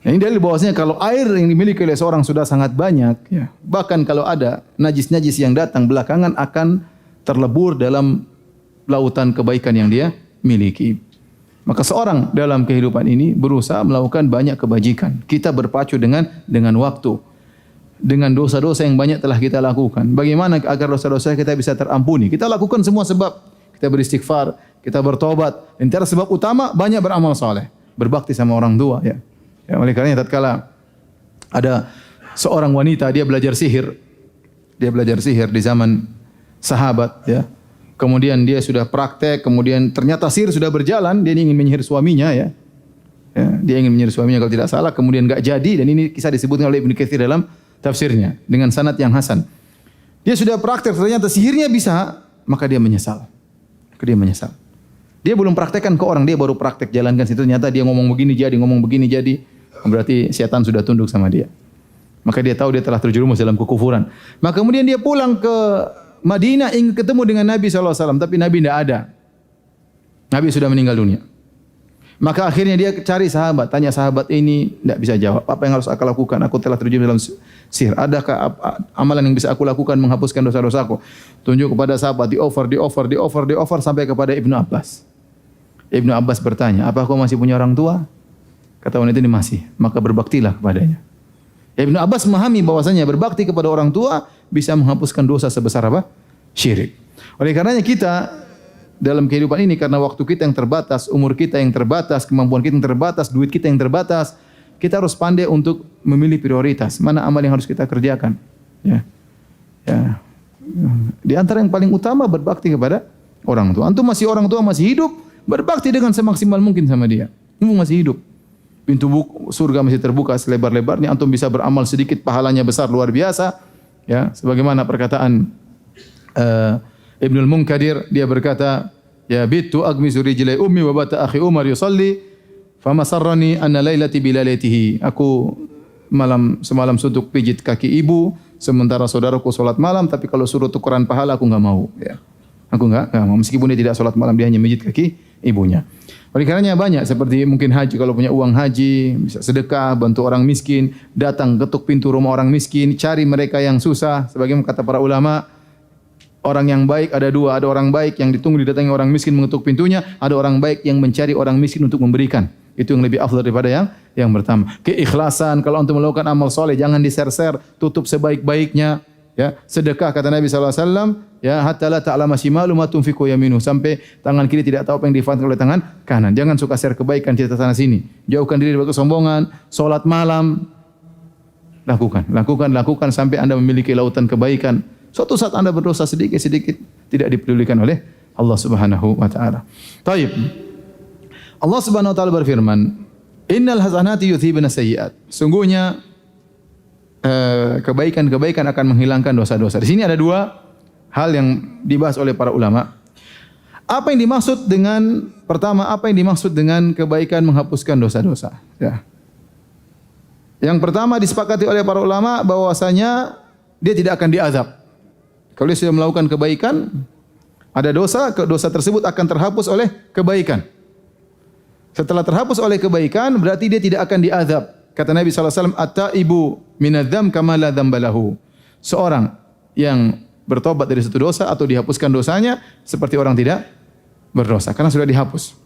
Nah, ini dalil bahwasanya kalau air yang dimiliki oleh seorang sudah sangat banyak, ya, bahkan kalau ada najis-najis yang datang belakangan akan terlebur dalam lautan kebaikan yang dia miliki. Maka seorang dalam kehidupan ini berusaha melakukan banyak kebajikan. Kita berpacu dengan waktu, dengan dosa-dosa yang banyak telah kita lakukan. Bagaimana agar dosa-dosa kita bisa terampuni? Kita lakukan semua sebab. Kita beristighfar, kita bertobat. Antara sebab utama banyak beramal saleh, berbakti sama orang tua, ya. Ya, oleh karenanya tatkala ada seorang wanita dia belajar sihir. Dia belajar sihir di zaman sahabat, ya. Kemudian dia sudah praktek, kemudian ternyata sihir sudah berjalan, dia ingin menyihir suaminya, ya. Ya, dia ingin menyihir suaminya kalau tidak salah, kemudian enggak jadi, dan ini kisah disebutkan oleh Ibnu Katsir dalam tafsirnya dengan sanad yang hasan. Dia sudah praktek, ternyata sihirnya bisa, maka dia menyesal. Dia belum praktekkan ke orang, dia baru praktek jalankan situ, ternyata dia ngomong begini jadi, berarti setan sudah tunduk sama dia. Maka dia tahu dia telah terjerumus dalam kekufuran. Maka kemudian dia pulang ke Madinah ingin ketemu dengan Nabi SAW, tapi Nabi tidak ada. Nabi sudah meninggal dunia. Maka akhirnya dia cari sahabat, tanya sahabat ini, tidak bisa jawab. Apa yang harus aku lakukan? Aku telah terjerumus dalam sihir. Adakah amalan yang bisa aku lakukan menghapuskan dosa-dosaku? Tunjuk kepada sahabat, di offer sampai kepada Ibnu Abbas. Ibnu Abbas bertanya, apa kau masih punya orang tua? Kata wanita ini masih, maka berbaktilah kepadanya. Ibnu Abbas memahami bahwasanya berbakti kepada orang tua bisa menghapuskan dosa sebesar apa? Syirik. Oleh karenanya kita dalam kehidupan ini, karena waktu kita yang terbatas, umur kita yang terbatas, kemampuan kita yang terbatas, duit kita yang terbatas, kita harus pandai untuk memilih prioritas. Mana amal yang harus kita kerjakan. Ya. Ya. Di antara yang paling utama berbakti kepada orang tua. Antum masih orang tua masih hidup, berbakti dengan semaksimal mungkin sama dia. Antum masih hidup. Pintu surga masih terbuka selebar-lebarnya, antum bisa beramal sedikit, pahalanya besar luar biasa. Ya, sebagaimana perkataan Ibnul Munkadir, dia berkata, ya bitu agmizu rijlai ummi wa bata akhi Umar yusalli fama sarrani anna lailati bilailatihi. Aku semalam suntuk pijit kaki ibu, sementara saudaraku salat malam, tapi kalau suruh tukeran pahala aku enggak mau, ya. Aku enggak mau, meskipun dia tidak salat malam, dia hanya pijit kaki ibunya. Oleh karenanya banyak seperti mungkin haji, kalau punya uang haji, bisa sedekah, bantu orang miskin, datang ketuk pintu rumah orang miskin, cari mereka yang susah. Sebagaimana kata para ulama, orang yang baik ada dua, ada orang baik yang ditunggu didatangi orang miskin mengetuk pintunya, ada orang baik yang mencari orang miskin untuk memberikan. Itu yang lebih afdal daripada yang pertama. Keikhlasan, kalau untuk melakukan amal soleh jangan diser-ser, tutup sebaik-baiknya. Ya, sedekah kata Nabi SAW, ya hatta la ta'lama shimalu ma tunfiqu yaminu, sampai tangan kiri tidak tahu apa yang diinfakkan oleh tangan kanan. Jangan suka share kebaikan cerita sana sini. Jauhkan diri dari kesombongan, salat malam lakukan sampai Anda memiliki lautan kebaikan. Suatu saat Anda berdosa sedikit-sedikit tidak dipedulikan oleh Allah Subhanahu wa taala. Baik. Allah Subhanahu wa taala berfirman, "Innal hasanati yudhibna sayyi'at." Sungguhnya kebaikan-kebaikan akan menghilangkan dosa-dosa. Di sini ada dua hal yang dibahas oleh para ulama. Apa yang dimaksud dengan pertama, apa yang dimaksud dengan kebaikan menghapuskan dosa-dosa? Ya. Yang pertama disepakati oleh para ulama bahwasanya dia tidak akan diazab. Kalau dia sudah melakukan kebaikan, ada dosa, dosa tersebut akan terhapus oleh kebaikan. Setelah terhapus oleh kebaikan, berarti dia tidak akan diazab. Kata Nabi SAW, at-taibu minadzam kama la dzambalahu. Seorang yang bertobat dari satu dosa atau dihapuskan dosanya seperti orang tidak berdosa karena sudah dihapus.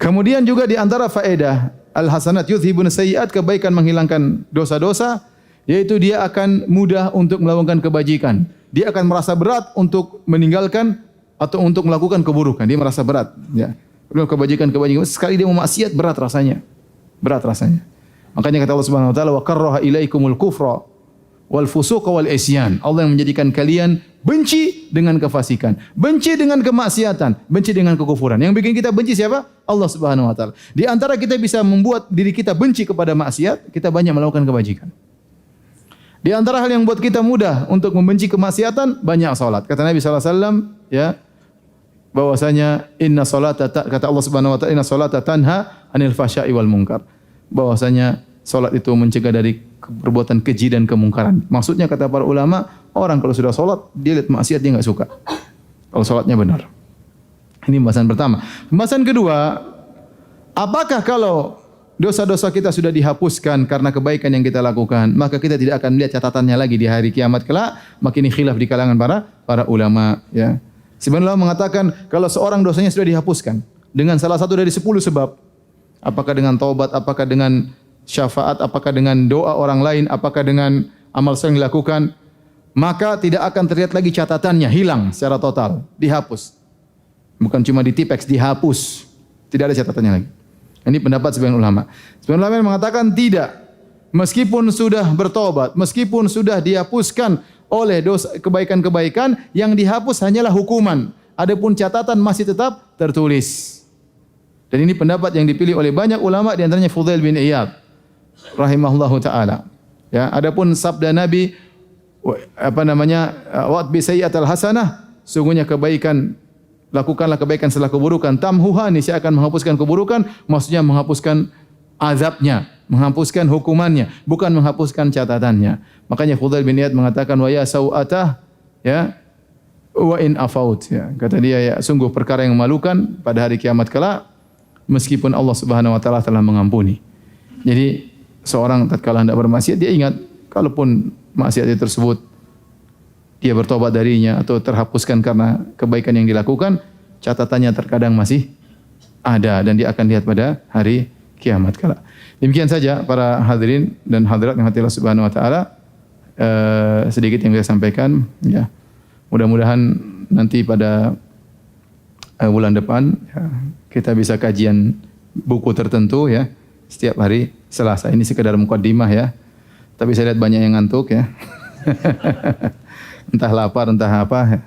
Kemudian juga di antara faedah al-hasanat yudhibun sayyi'at, kebaikan menghilangkan dosa-dosa, yaitu dia akan mudah untuk melakukan kebajikan. Dia akan merasa berat untuk meninggalkan atau untuk melakukan keburukan. Dia merasa berat, ya. Kebajikan sekali dia mau maksiat berat rasanya. Berat rasanya. Makanya kata Allah Subhanahu wa taala, wa karraha ilaikumul kufra wal fusuqa wal isyan. Allah yang menjadikan kalian benci dengan kefasikan, benci dengan kemaksiatan, benci dengan kekufuran. Yang bikin kita benci siapa? Allah Subhanahu wa taala. Di antara kita bisa membuat diri kita benci kepada maksiat, kita banyak melakukan kebajikan. Di antara hal yang buat kita mudah untuk membenci kemaksiatan, banyak salat. Kata Nabi sallallahu alaihi wasallam, ya, bahwasanya inna salata, kata Allah Subhanahu wa taala, inna salata tanha anil fahsya'i wal munkar. Bahwasanya salat itu mencegah dari perbuatan keji dan kemungkaran. Maksudnya kata para ulama, orang kalau sudah salat dia lihat maksiat dia enggak suka. Kalau salatnya benar. Ini pembahasan pertama. Pembahasan kedua, apakah kalau dosa-dosa kita sudah dihapuskan karena kebaikan yang kita lakukan, maka kita tidak akan melihat catatannya lagi di hari kiamat kelak? Makin khilaf di kalangan para ulama, ya. Sebenarnya mengatakan kalau seorang dosanya sudah dihapuskan dengan salah satu dari 10 sebab, apakah dengan taubat, apakah dengan syafaat, apakah dengan doa orang lain, apakah dengan amal yang dilakukan, maka tidak akan terlihat lagi catatannya, hilang secara total, dihapus. Bukan cuma ditipex, dihapus. Tidak ada catatannya lagi. Ini pendapat sebagian ulama. Sebagian ulama yang mengatakan tidak. Meskipun sudah bertobat, meskipun sudah dihapuskan oleh dosa kebaikan-kebaikan, yang dihapus hanyalah hukuman. Adapun catatan masih tetap tertulis. Dan ini pendapat yang dipilih oleh banyak ulama, di antaranya Fudail bin Iyad rahimahullahu taala. Ya, adapun sabda Nabi wa bi sayyi'atil hasanah, sungguhnya kebaikan, lakukanlah kebaikan setelah keburukan, tamhuha, niscaya akan menghapuskan keburukan, maksudnya menghapuskan azabnya, menghapuskan hukumannya, bukan menghapuskan catatannya. Makanya Fudail bin Iyad mengatakan wa ya sau'atah, ya, wa in afaut, ya. Kata dia, ya, sungguh perkara yang memalukan pada hari kiamat kelak, meskipun Allah Subhanahu wa taala telah mengampuni. Jadi seorang tatkala hendak bermaksiat, dia ingat kalaupun maksiat tersebut dia bertobat darinya atau terhapuskan karena kebaikan yang dilakukan, catatannya terkadang masih ada dan dia akan lihat pada hari kiamat kala. Demikian saja para hadirin dan hadirat yang hati Allah Subhanahu wa taala, sedikit yang saya sampaikan ya. Mudah-mudahan nanti pada bulan depan ya, kita bisa kajian buku tertentu ya setiap hari Selasa. Ini sekedar mukaddimah ya. Tapi saya lihat banyak yang ngantuk ya. Entah lapar, entah apa.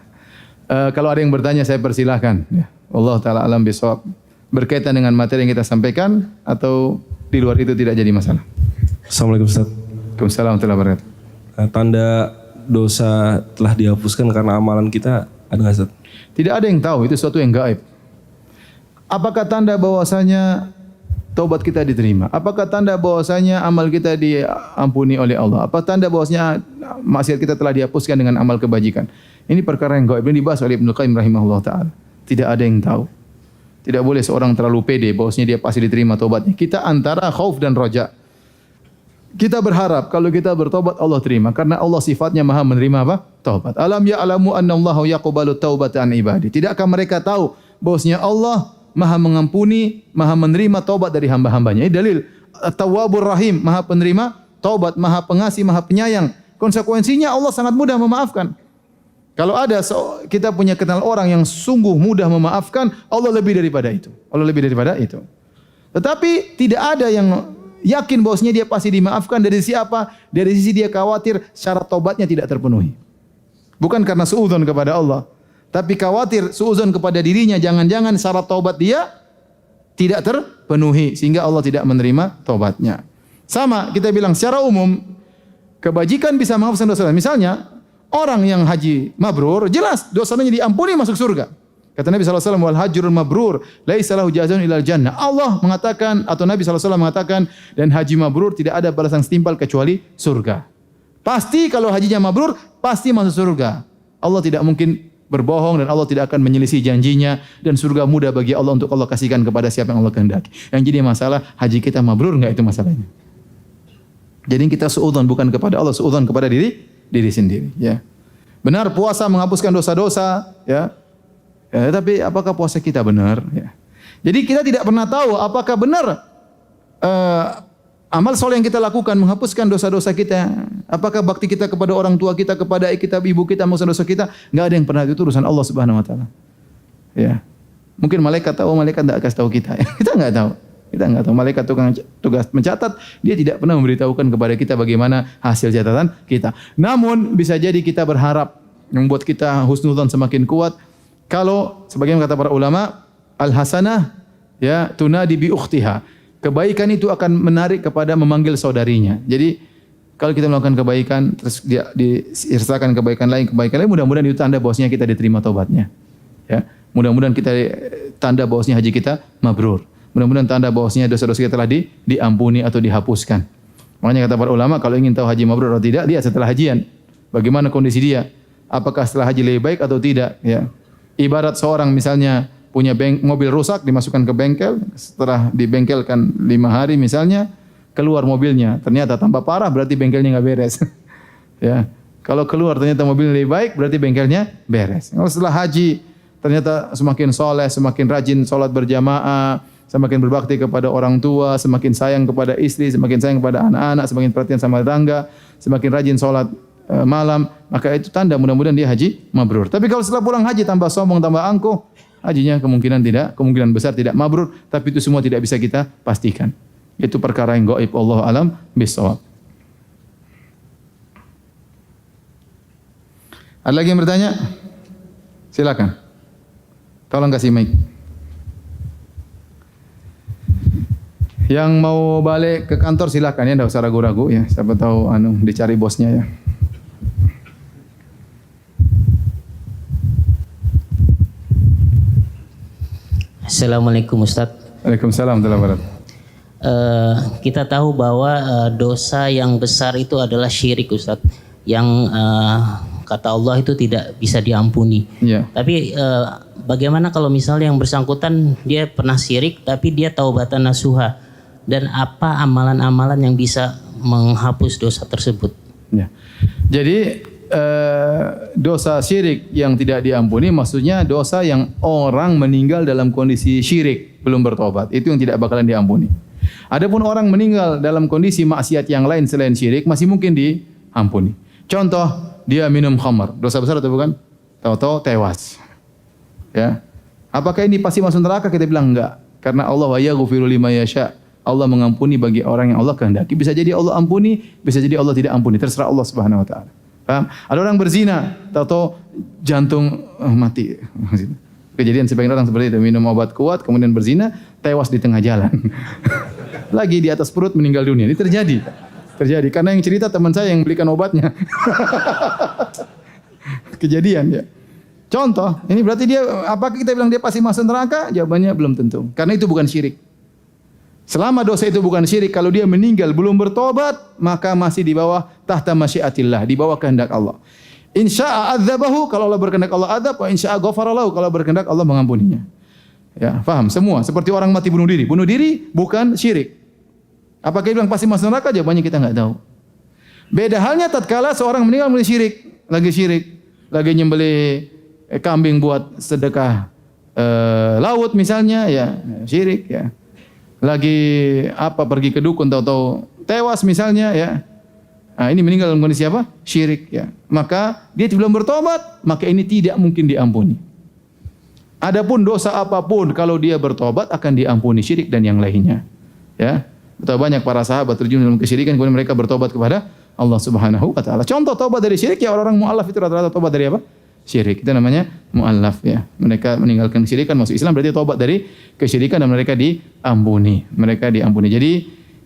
Kalau ada yang bertanya saya persilahkan. Ya. Allah Ta'ala alam bisawab. Berkaitan dengan materi yang kita sampaikan atau di luar itu tidak jadi masalah. Assalamualaikum Ustaz. Waalaikumsalam warahmatullahi wabarakatuh. Tanda dosa telah dihapuskan karena amalan kita ada nggak Ustaz? Tidak ada yang tahu, itu sesuatu yang gaib. Apakah tanda bahwasanya taubat kita diterima? Apakah tanda bahwasanya amal kita diampuni oleh Allah? Apa tanda bahwasanya maksiat kita telah dihapuskan dengan amal kebajikan? Ini perkara yang gaib, ini dibahas oleh Ibnu Qayyim rahimahullah taala. Tidak ada yang tahu. Tidak boleh seorang terlalu pede bahwasanya dia pasti diterima taubatnya. Kita antara khauf dan raja. Kita berharap kalau kita bertobat Allah terima karena Allah sifatnya Maha menerima apa? Taubat. Alam ya'lamu annallaha yaqbalu taubata an ibadi. Tidakkah mereka tahu bahwasanya Allah Maha mengampuni, Maha menerima taubat dari hamba-hambanya. Ini dalil At-Tawwabur Rahim, Maha penerima taubat, Maha pengasih, Maha penyayang. Konsekuensinya Allah sangat mudah memaafkan. Kalau ada kita punya kenal orang yang sungguh mudah memaafkan, Allah lebih daripada itu. Allah lebih daripada itu. Tetapi tidak ada yang yakin bahwasanya dia pasti dimaafkan dari sisi apa? Dari sisi dia khawatir syarat taubatnya tidak terpenuhi. Bukan karena suudzon kepada Allah, tapi khawatir suudzon kepada dirinya, jangan-jangan syarat taubat dia tidak terpenuhi sehingga Allah tidak menerima taubatnya. Sama kita bilang secara umum kebajikan bisa menghapuskan dosa. Misalnya orang yang haji mabrur, jelas dosanya diampuni masuk surga. Kata Nabi SAW, wal hajjurul mabrur, laisa lahu jazaa'un ilal jannah. Allah mengatakan, atau Nabi SAW mengatakan, dan haji mabrur tidak ada balasan setimpal kecuali surga. Pasti kalau hajinya mabrur, pasti masuk surga. Allah tidak mungkin berbohong dan Allah tidak akan menyelisih janjinya. Dan surga mudah bagi Allah untuk Allah kasihkan kepada siapa yang Allah kehendaki. Yang jadi masalah, haji kita mabrur enggak, itu masalahnya. Jadi kita suudzon bukan kepada Allah, suudzon kepada diri sendiri, ya. Benar puasa menghapuskan dosa-dosa, ya. Tapi apakah puasa kita benar, ya. Jadi kita tidak pernah tahu apakah benar amal soleh yang kita lakukan menghapuskan dosa-dosa kita. Apakah bakti kita kepada orang tua kita, kepada ibu kita menghapuskan dosa kita? Enggak ada yang pernah, itu urusan Allah Subhanahu wa taala. Ya. Mungkin malaikat tahu, malaikat enggak kasih tahu kita. Kita enggak tahu. Kita enggak tahu. Malaikat tugas mencatat, dia tidak pernah memberitahukan kepada kita bagaimana hasil catatan kita. Namun bisa jadi kita berharap membuat kita husnudzon semakin kuat kalau sebagaimana kata para ulama, al-hasanah ya tunadi bi ukhtiha. Kebaikan itu akan menarik kepada memanggil saudarinya. Jadi kalau kita melakukan kebaikan terus dia disertakan kebaikan lain, mudah-mudahan itu tanda bahwasanya kita diterima taubatnya. Ya. Mudah-mudahan kita tanda bahwasanya haji kita mabrur. Mudah-mudahan tanda bahwasanya dosa-dosa kita telah diampuni atau dihapuskan. Makanya kata para ulama, kalau ingin tahu haji mabrur atau tidak, lihat setelah hajian. Bagaimana kondisi dia? Apakah setelah haji lebih baik atau tidak? Ya. Ibarat seorang misalnya punya mobil rusak, dimasukkan ke bengkel, setelah dibengkelkan 5 hari misalnya, keluar mobilnya. Ternyata tambah parah, berarti bengkelnya nggak beres. Ya. Kalau keluar ternyata mobilnya lebih baik, berarti bengkelnya beres. Kalau setelah haji, ternyata semakin soleh, semakin rajin sholat berjamaah, semakin berbakti kepada orang tua, semakin sayang kepada istri, semakin sayang kepada anak-anak, semakin perhatian sama tetangga, semakin rajin sholat malam, maka itu tanda mudah-mudahan dia haji mabrur. Tapi kalau setelah pulang haji tambah sombong, tambah angkuh, hajinya kemungkinan besar tidak mabrur, tapi itu semua tidak bisa kita pastikan. Itu perkara yang gaib, Allah alam bisawab. Ada lagi yang bertanya? Silakan. Tolong kasih mic. Yang mau balik ke kantor silakan ya, enggak usah ragu-ragu ya. Siapa tahu dicari bosnya ya. Assalamualaikum Ustaz. Waalaikumsalam warahmatullahi wabarakatuh. Kita tahu bahwa dosa yang besar itu adalah syirik Ustaz. Yang kata Allah itu tidak bisa diampuni. Ya. Tapi bagaimana kalau misalnya yang bersangkutan dia pernah syirik tapi dia taubatan nasuha, dan apa amalan-amalan yang bisa menghapus dosa tersebut? Ya. Jadi dosa syirik yang tidak diampuni maksudnya dosa yang orang meninggal dalam kondisi syirik belum bertobat, itu yang tidak bakalan diampuni. Adapun orang meninggal dalam kondisi maksiat yang lain selain syirik masih mungkin diampuni. Contoh, dia minum khamar, dosa besar atau bukan? Tahu-tahu tewas. Ya. Apakah ini pasti masuk neraka? Kita bilang enggak. Karena Allah wa yaghfiru liman yasha. Allah mengampuni bagi orang yang Allah kehendaki. Bisa jadi Allah ampuni, bisa jadi Allah tidak ampuni. Terserah Allah Subhanahu wa taala. Paham? Ada orang berzina, tahu-tahu jantung mati. Kejadian sebagian orang seperti itu, minum obat kuat kemudian berzina, tewas di tengah jalan. Lagi di atas perut meninggal dunia. Ini terjadi. Terjadi karena yang cerita teman saya yang belikan obatnya. Kejadian ya. Contoh, ini berarti dia apakah kita bilang dia pasti masuk neraka? Jawabannya belum tentu. Karena itu bukan syirik. Selama dosa itu bukan syirik, kalau dia meninggal belum bertobat, maka masih di bawah tahta masyiatillah, di bawah kehendak Allah. Insya'a adzabahu, kalau Allah berkehendak Allah adzab, wa insya'a ghafara lahu, kalau berkehendak Allah mengampuninya. Ya, paham semua. Seperti orang mati bunuh diri. Bunuh diri bukan syirik. Apakah dia bilang pasti masuk neraka? Jawabannya kita enggak tahu. Beda halnya tatkala seorang meninggal mulai syirik, lagi nyembelih kambing buat sedekah laut misalnya, ya syirik ya. Lagi pergi ke dukun tahu-tahu tewas misalnya ya. Nah, ini meninggal dalam kondisi apa? Syirik ya. Maka dia belum bertobat, maka ini tidak mungkin diampuni. Adapun dosa apapun kalau dia bertobat akan diampuni, syirik dan yang lainnya. Ya. Betapa banyak para sahabat terjun dalam kesyirikan kemudian mereka bertobat kepada Allah Subhanahu wa taala. Contoh tobat dari syirik ya orang-orang mu'allaf itu rata-rata tobat dari apa? Syirik. Itu namanya mu'allaf ya. Mereka meninggalkan kesyirikan masuk Islam berarti tobat dari kesyirikan dan mereka diampuni. Mereka diampuni. Jadi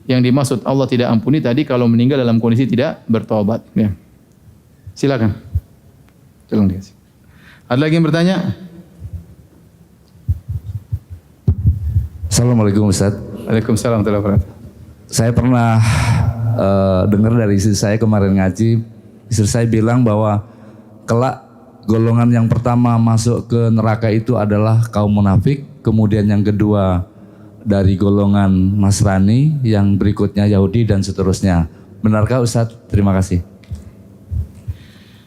yang dimaksud Allah tidak ampuni tadi kalau meninggal dalam kondisi tidak bertobat ya. Silakan. Tolong dikasih. Ada lagi yang bertanya? Assalamualaikum Ustaz. Waalaikumsalam warahmatullahi wabarakatuh. Saya pernah dengar dari istri saya kemarin ngaji, istri saya bilang bahwa kelak golongan yang pertama masuk ke neraka itu adalah kaum munafik, kemudian yang kedua dari golongan Nasrani, yang berikutnya Yahudi dan seterusnya. Benarkah Ustaz? Terima kasih.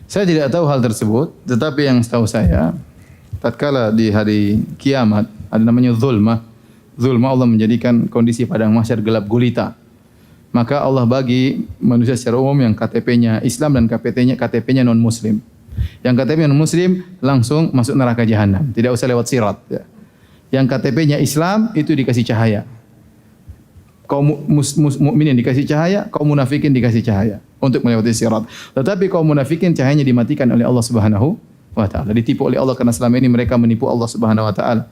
Saya tidak tahu hal tersebut, tetapi yang setahu saya, tatkala di hari kiamat ada namanya zulmah. Zulmah Allah menjadikan kondisi padang mahsyar gelap gulita. Maka Allah bagi manusia secara umum yang KTP-nya Islam dan KTP-nya non muslim. Yang KTP non muslim langsung masuk neraka jahanam, tidak usah lewat sirat ya. Yang KTP-nya Islam itu dikasih cahaya. Kaum mukminin dikasih cahaya, kaum munafikin dikasih cahaya untuk melewati sirat. Tetapi kaum munafikin cahayanya dimatikan oleh Allah Subhanahu wa taala. Ditipu oleh Allah karena selama ini mereka menipu Allah Subhanahu wa taala.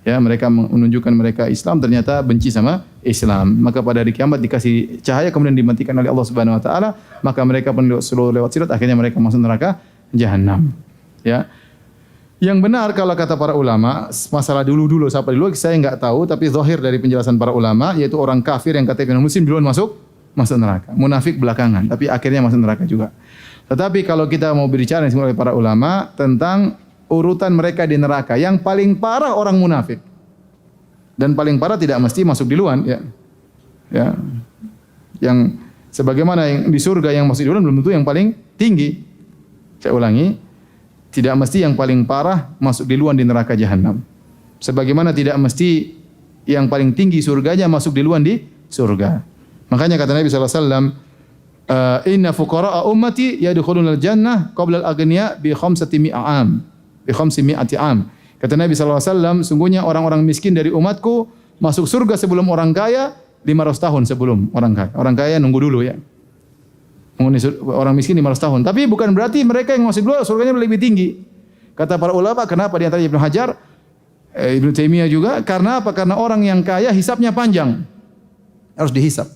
Ya, mereka menunjukkan mereka Islam ternyata benci sama Islam. Maka pada hari kiamat dikasih cahaya kemudian dimatikan oleh Allah Subhanahu wa taala, maka mereka pun seluruh lewat sirat akhirnya mereka masuk neraka jahanam. Ya. Yang benar kalau kata para ulama, masalah dulu sampai dulu saya enggak tahu, tapi zahir dari penjelasan para ulama yaitu orang kafir yang KTP non muslim duluan masuk neraka. Munafik belakangan, tapi akhirnya masuk neraka juga. Tetapi kalau kita mau berbicara oleh para ulama tentang urutan mereka di neraka, yang paling parah orang munafik. Dan paling parah tidak mesti masuk duluan ya. Ya. Yang sebagaimana yang di surga yang masuk duluan belum tentu yang paling tinggi. Saya ulangi, tidak mesti yang paling parah masuk duluan di neraka jahanam. Sebagaimana tidak mesti yang paling tinggi surganya masuk duluan di surga. Makanya kata Nabi sallallahu alaihi wasallam, inna fuqara'a ummati yadkhulunal jannah qabla al-aghniya bi 500 am. Bi 500 am. Kata Nabi sallallahu alaihi wasallam, sungguhnya orang-orang miskin dari umatku masuk surga sebelum orang kaya 500 tahun sebelum orang kaya. Orang kaya nunggu dulu ya. Orang miskin 500 tahun. Tapi bukan berarti mereka yang masuk dulu surganya lebih tinggi. Kata para ulama, kenapa di antara Ibnu Hajar, Ibnu Taimiyah juga, karena apa? Karena orang yang kaya hisapnya panjang. Harus dihisap.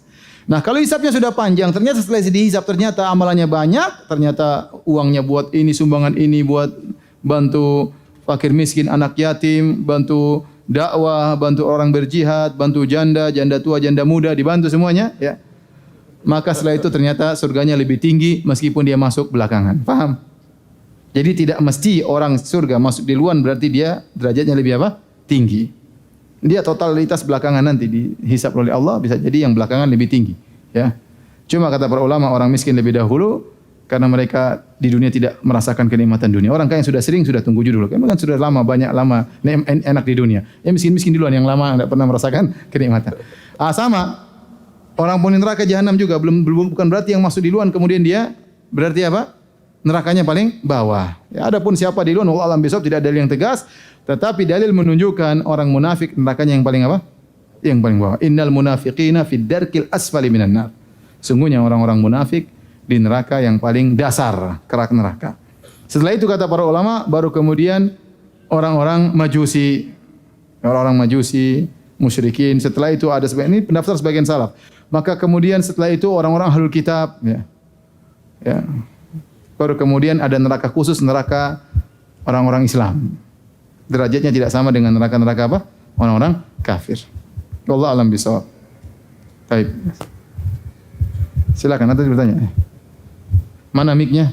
Nah, kalau hisapnya sudah panjang, ternyata setelah dihisap ternyata amalannya banyak, ternyata uangnya buat ini, sumbangan ini buat bantu fakir miskin, anak yatim, bantu dakwah, bantu orang berjihad, bantu janda tua, janda muda, dibantu semuanya, ya. Maka setelah itu ternyata surganya lebih tinggi meskipun dia masuk belakangan. Paham? Jadi tidak mesti orang surga masuk duluan berarti dia derajatnya lebih apa? Tinggi. Dia totalitas belakangan nanti dihisap oleh Allah, bisa jadi yang belakangan lebih tinggi, ya. Cuma kata para ulama orang miskin lebih dahulu, karena mereka di dunia tidak merasakan kenikmatan dunia. Orang kaya yang sudah sering sudah tunggu dulu. Kan sudah banyak lama enak di dunia. Yang miskin-miskin duluan yang lama tidak pernah merasakan kenikmatan. Sama orang penghuni neraka jahanam juga bukan berarti yang masuk di luar kemudian dia berarti apa? Nerakanya paling bawah. Ya, adapun siapa di luar wallahu alam bisawab tidak ada dalil yang tegas, tetapi dalil menunjukkan orang munafik nerakanya yang paling apa? Yang paling bawah. Innal munafiqina fid darkil asfali minan nar. Sungguhnya orang-orang munafik di neraka yang paling dasar, kerak neraka. Setelah itu kata para ulama, baru kemudian orang-orang Majusi, musyrikin. Setelah itu ada ini pendaftar sebagian salaf. Maka kemudian setelah itu orang-orang ahlul kitab, ya. Baru kemudian ada neraka khusus, neraka orang-orang Islam. Derajatnya tidak sama dengan neraka-neraka apa? Orang-orang kafir. Wallahu a'lam bishawab. Baik. Silakan, nanti bertanya. Mana mic-nya?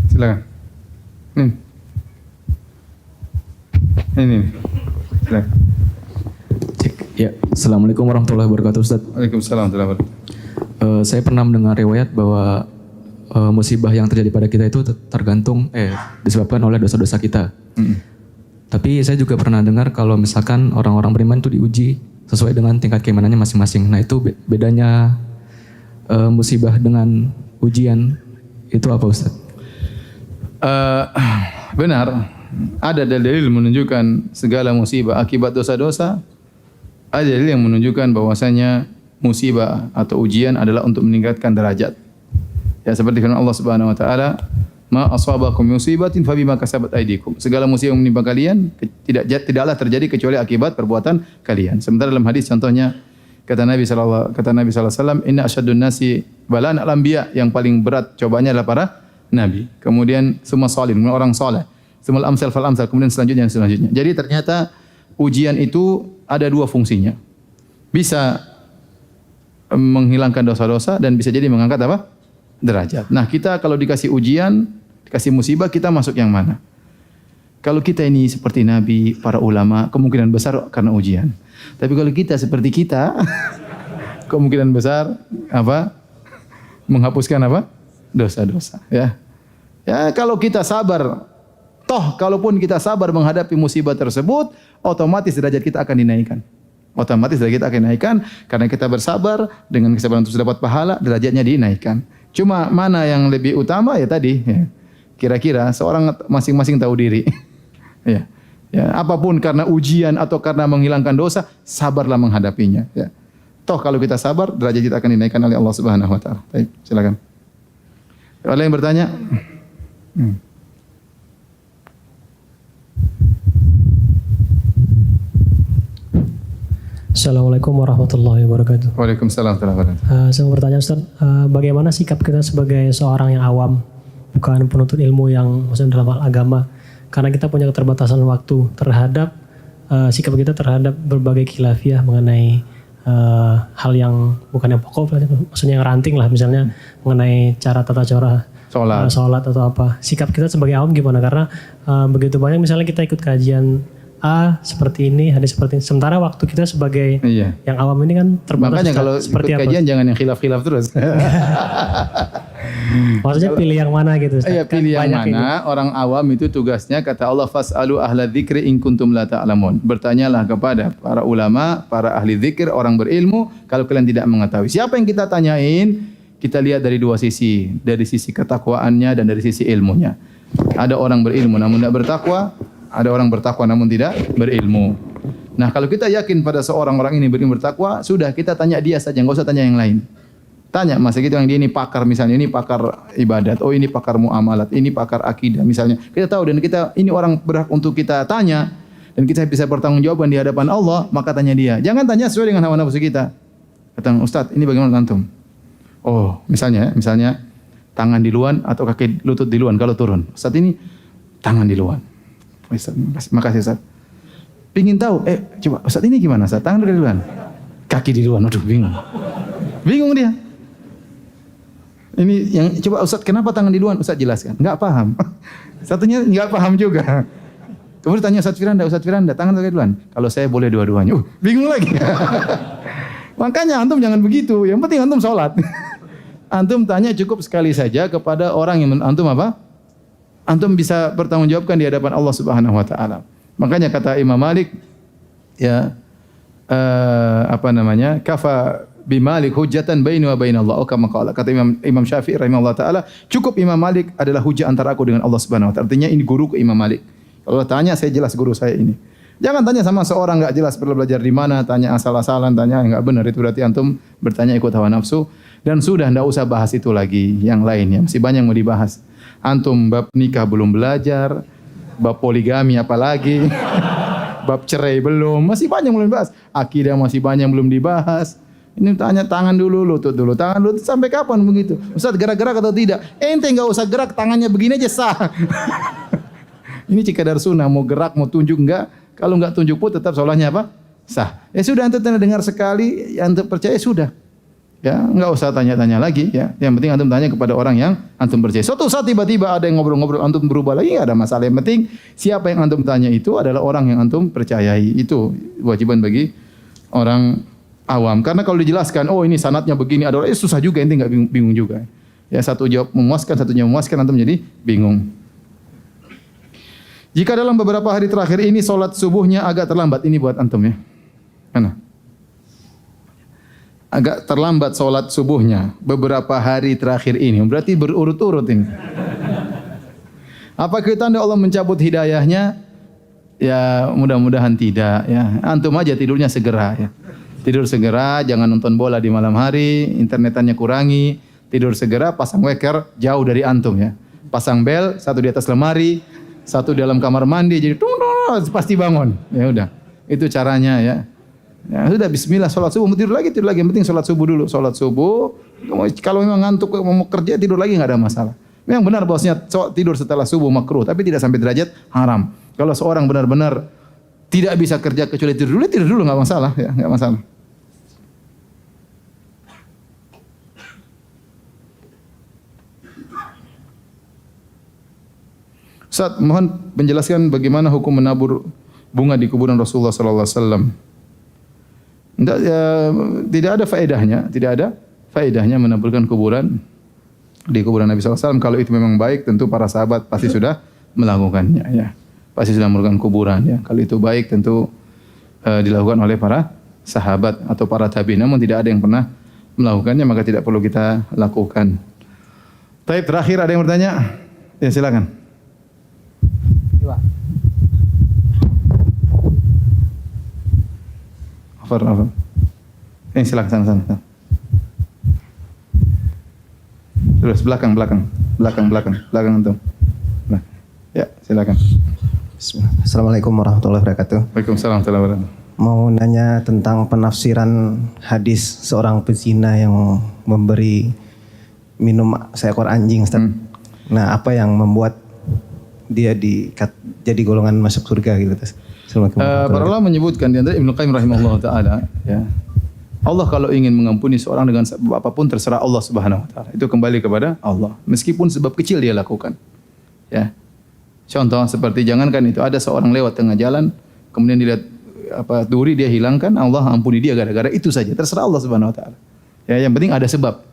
Silakan. Ini. Silakan. Cek. Ya, Assalamualaikum warahmatullahi wabarakatuh, Ustaz. Waalaikumsalam warahmatullahi wabarakatuh. Saya pernah mendengar riwayat bahwa musibah yang terjadi pada kita itu tergantung disebabkan oleh dosa-dosa kita. Tapi saya juga pernah dengar kalau misalkan orang-orang beriman itu diuji sesuai dengan tingkat keimanannya masing-masing. Nah, itu bedanya musibah dengan ujian itu apa, Ustaz? Benar, ada dalil menunjukkan segala musibah akibat dosa-dosa. Ada dalil yang menunjukkan bahwasanya musibah atau ujian adalah untuk meningkatkan derajat. Ya, seperti firman Allah Subhanahu wa taala, "Ma asabakum musibatin fabima kasabat aydikum." Segala musibah yang menimpa kalian tidaklah terjadi kecuali akibat perbuatan kalian. Sementara dalam hadis contohnya kata Nabi sallallahu alaihi wasallam, "Inna asyaddun nasi bala'an al-anbiya." Yang paling berat cobaannya adalah para nabi. Kemudian semua salihin, orang saleh. Semua amsal fal amsal, kemudian selanjutnya. Jadi ternyata ujian itu ada dua fungsinya. Bisa menghilangkan dosa-dosa dan bisa jadi mengangkat apa? Derajat. Nah, kita kalau dikasih ujian, dikasih musibah, kita masuk yang mana? Kalau kita ini seperti nabi, para ulama, kemungkinan besar karena ujian. Tapi kalau kita seperti kita, kemungkinan besar apa? Menghapuskan apa? Dosa-dosa, ya. Ya, kalau kita sabar, kalaupun kita sabar menghadapi musibah tersebut, otomatis derajat kita akan dinaikkan. Otomatis derajat kita akan dinaikkan karena kita bersabar, dengan kesabaran terus dapat pahala, derajatnya dinaikkan. Cuma mana yang lebih utama ya tadi, ya. Kira-kira seorang masing-masing tahu diri. Ya. Ya, apapun karena ujian atau karena menghilangkan dosa, sabarlah menghadapinya, ya. Kalau kita sabar, derajat kita akan dinaikkan oleh Allah Subhanahu wa taala. Baik, silakan. Ada yang bertanya? Assalamualaikum warahmatullahi wabarakatuh. Waalaikumsalam warahmatullahi wabarakatuh. Saya mau bertanya Ustaz, bagaimana sikap kita sebagai seorang yang awam, bukan penuntut ilmu yang maksudnya dalam hal agama, karena kita punya keterbatasan waktu terhadap sikap kita terhadap berbagai khilafiyah mengenai hal yang bukan yang pokok, maksudnya yang ranting lah, misalnya mengenai cara tata cara sholat atau apa. Sikap kita sebagai awam gimana? Karena begitu banyak misalnya kita ikut kajian A seperti ini, hadis seperti ini. Sementara waktu kita sebagai yang awam ini kan terbatas. Makanya kalau seperti ikut kajian jangan yang khilaf-khilaf terus. Maksudnya pilih yang mana gitu. Iya, pilih yang mana. Ini. Orang awam itu tugasnya kata Allah, fas'alu ahla dzikri in kuntum la ta'lamun. Bertanyalah kepada para ulama, para ahli zikir, orang berilmu kalau kalian tidak mengetahui. Siapa yang kita tanyain? Kita lihat dari dua sisi, dari sisi ketakwaannya dan dari sisi ilmunya. Ada orang berilmu namun tidak bertakwa, ada orang bertakwa namun tidak berilmu. Nah, kalau kita yakin pada seorang orang ini berilmu bertakwa, sudah kita tanya dia saja, enggak usah tanya yang lain. Tanya masa gitu yang dia ini pakar misalnya, ini pakar ibadat, oh ini pakar muamalat, ini pakar akidah misalnya. Kita tahu dan kita ini orang berhak untuk kita tanya dan kita bisa bertanggungjawab di hadapan Allah, maka tanya dia. Jangan tanya sesuai dengan hawa nafsu kita. Kata Ustaz, ini bagaimana antum? Oh, misalnya tangan di luar atau kaki lutut di luar kalau turun. Ustaz ini tangan di luar. Makasih Ustaz. Pingin tahu, coba Ustaz ini gimana Ustaz? Tangan di luar, kaki di luar. Aduh, bingung. Bingung dia. Ini yang coba Ustaz, kenapa tangan di luar? Ustaz jelaskan. Enggak paham. Satunya enggak paham juga. Kemudian tanya Ustaz Firanda, tangan di luar. Kalau saya boleh dua-duanya. Bingung lagi. Makanya antum jangan begitu. Yang penting antum sholat. Antum tanya cukup sekali saja kepada orang yang antum apa? Antum bisa bertanggungjawabkan di hadapan Allah Subhanahu wa taala. Makanya kata Imam Malik ya kafa bimalik hujjatan baini wa bainallah. Kama qala. Kata Imam Syafi'i rahimahullah taala, cukup Imam Malik adalah hujjah antara aku dengan Allah Subhanahu wa taala. Artinya ini guru ke Imam Malik. Kalau tanya saya jelas guru saya ini. Jangan tanya sama seorang enggak jelas belajar di mana, tanya asal-asalan, tanya enggak benar, itu berarti antum bertanya ikut hawa nafsu dan sudah enggak usah bahas itu lagi yang lainnya. Masih banyak yang mau dibahas. Antum bab nikah belum belajar, bab poligami apalagi, bab cerai belum, masih banyak belum dibahas. Akidah masih banyak belum dibahas. Ini tanya tangan dulu, lutut dulu, tangan lutut sampai kapan begitu? Ustaz gerak-gerak atau tidak? Ente enggak usah gerak, tangannya begini aja sah. Ini cikadar sunnah, mau gerak, mau tunjuk enggak. Kalau enggak tunjuk pun tetap sholatnya apa? Sah. Ya sudah, antum dengar sekali, antum percaya sudah. Ya, enggak usah tanya-tanya lagi ya. Yang penting antum tanya kepada orang yang antum percaya. Suatu saat tiba-tiba ada yang ngobrol-ngobrol, antum berubah lagi, enggak ada masalah. Yang penting siapa yang antum tanya itu adalah orang yang antum percayai. Itu kewajiban bagi orang awam. Karena kalau dijelaskan, oh ini sanadnya begini, ada susah juga, ente enggak bingung juga. Ya, satu jawab memuaskan, satunya memuaskan, antum jadi bingung. Jika dalam beberapa hari terakhir ini solat subuhnya agak terlambat, ini buat antum ya. Mana? Agak terlambat solat subuhnya beberapa hari terakhir ini, berarti berurut-urut ini. Apa kita Allah mencabut hidayahnya? Ya mudah-mudahan tidak ya. Antum aja tidurnya segera ya. Tidur segera, jangan nonton bola di malam hari, internetannya kurangi, tidur segera, pasang weker jauh dari antum ya. Pasang bel, satu di atas lemari, satu di dalam kamar mandi, jadi pasti bangun. Ya udah, itu caranya ya. Ya sudah, bismillah, sholat subuh, tidur lagi. Yang penting sholat subuh dulu. Sholat subuh, kalau memang ngantuk mau kerja tidur lagi nggak ada masalah. Memang benar bahwasanya tidur setelah subuh makruh, tapi tidak sampai derajat haram. Kalau seorang benar-benar tidak bisa kerja kecuali tidur dulu nggak masalah ya, nggak masalah. Ustaz, mohon penjelasan bagaimana hukum menabur bunga di kuburan Rasulullah sallallahu alaihi wasallam. Tidak ada faedahnya menaburkan kuburan di kuburan Nabi sallallahu alaihi wasallam. Kalau itu memang baik, tentu para sahabat pasti sudah melakukannya ya. Pasti sudah melakukan kuburan ya. Kalau itu baik tentu dilakukan oleh para sahabat atau para tabi'in. Namun tidak ada yang pernah melakukannya, maka tidak perlu kita lakukan. Baik, terakhir ada yang bertanya? Ya, silakan. Apa? Silakan sana. Terus belakang antum. Nah, ya, silakan. Assalamualaikum warahmatullahi wabarakatuh. Waalaikumsalam warahmatullahi wabarakatuh. Mau nanya tentang penafsiran hadis seorang pezina yang memberi minum seekor anjing, Ustaz. Nah, apa yang membuat dia jadi golongan masuk surga gitu, Ustaz? Para ulama menyebutkan di antara Ibnu Qayyim rahimahullah taala ya. Allah kalau ingin mengampuni seorang dengan sebab apapun terserah Allah Subhanahu wa taala. Itu kembali kepada Allah. Meskipun sebab kecil dia lakukan. Ya. Contoh seperti jangankan itu ada seorang lewat tengah jalan kemudian dilihat duri dia hilangkan, Allah ampuni dia gara-gara itu saja. Terserah Allah Subhanahu wa taala. Ya, yang penting ada sebab.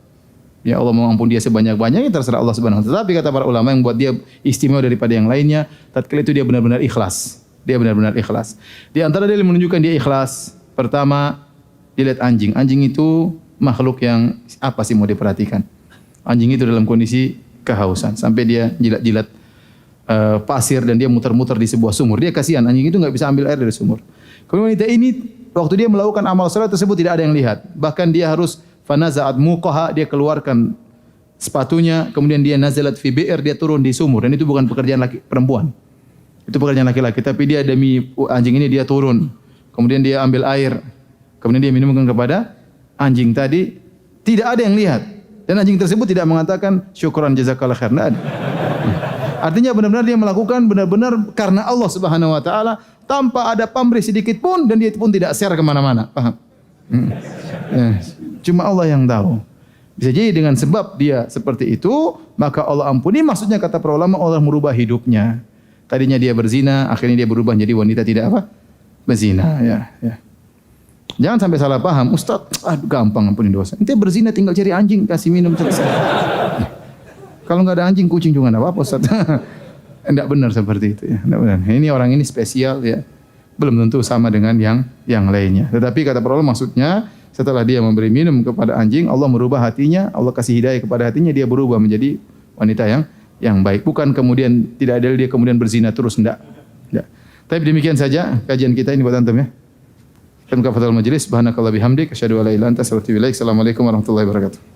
Ya, Allah mau ampuni dia sebanyak-banyaknya terserah Allah Subhanahu wa taala. Tapi kata para ulama yang buat dia istimewa daripada yang lainnya, tatkala itu dia benar-benar ikhlas. Dia benar-benar ikhlas. Di antara dia menunjukkan dia ikhlas, pertama dia lihat anjing. Anjing itu makhluk yang apa sih mau diperhatikan? Anjing itu dalam kondisi kehausan sampai dia jilat-jilat pasir dan dia muter-muter di sebuah sumur. Dia kasihan, anjing itu enggak bisa ambil air dari sumur. Kemudian wanita ini waktu dia melakukan amal salat tersebut tidak ada yang lihat. Bahkan dia harus fanaza'at muqaha, dia keluarkan sepatunya, kemudian dia nazalat fi bi'r, dia turun di sumur dan itu bukan pekerjaan perempuan. Itu pekerjaan laki-laki, tapi dia demi anjing ini dia turun. Kemudian dia ambil air. Kemudian dia minumkan kepada anjing tadi. Tidak ada yang lihat. Dan anjing tersebut tidak mengatakan syukran jazakallah khair. Artinya benar-benar dia melakukan benar-benar karena Allah Subhanahu wa taala tanpa ada pamrih sedikit pun dan dia pun tidak share kemana-mana. Paham? Cuma Allah yang tahu. Bisa jadi dengan sebab dia seperti itu, maka Allah ampuni. Maksudnya kata para ulama, Allah merubah hidupnya. Tadinya dia berzina, akhirnya dia berubah menjadi wanita tidak apa? Berzina. Ya. Jangan sampai salah paham, Ustaz, gampang ampuni dosa. Ente berzina tinggal cari anjing, kasih minum selesai. Kalau nggak ada anjing, kucing juga nggak apa-apa, Ustaz. Enggak benar seperti itu ya. Enggak benar. Ini orang ini spesial ya. Belum tentu sama dengan yang lainnya. Tetapi kata para ulama maksudnya setelah dia memberi minum kepada anjing, Allah merubah hatinya, Allah kasih hidayah kepada hatinya, dia berubah menjadi wanita yang baik. Bukan kemudian tidak adil dia kemudian berzina terus, enggak. Tapi demikian saja kajian kita ini buat antum ya. Kan kafatul majlis subhanakallah bihamdik asyhadu an la ilaha illa anta astaghfiruka wa atubu ilaik. Assalamualaikum warahmatullahi wabarakatuh.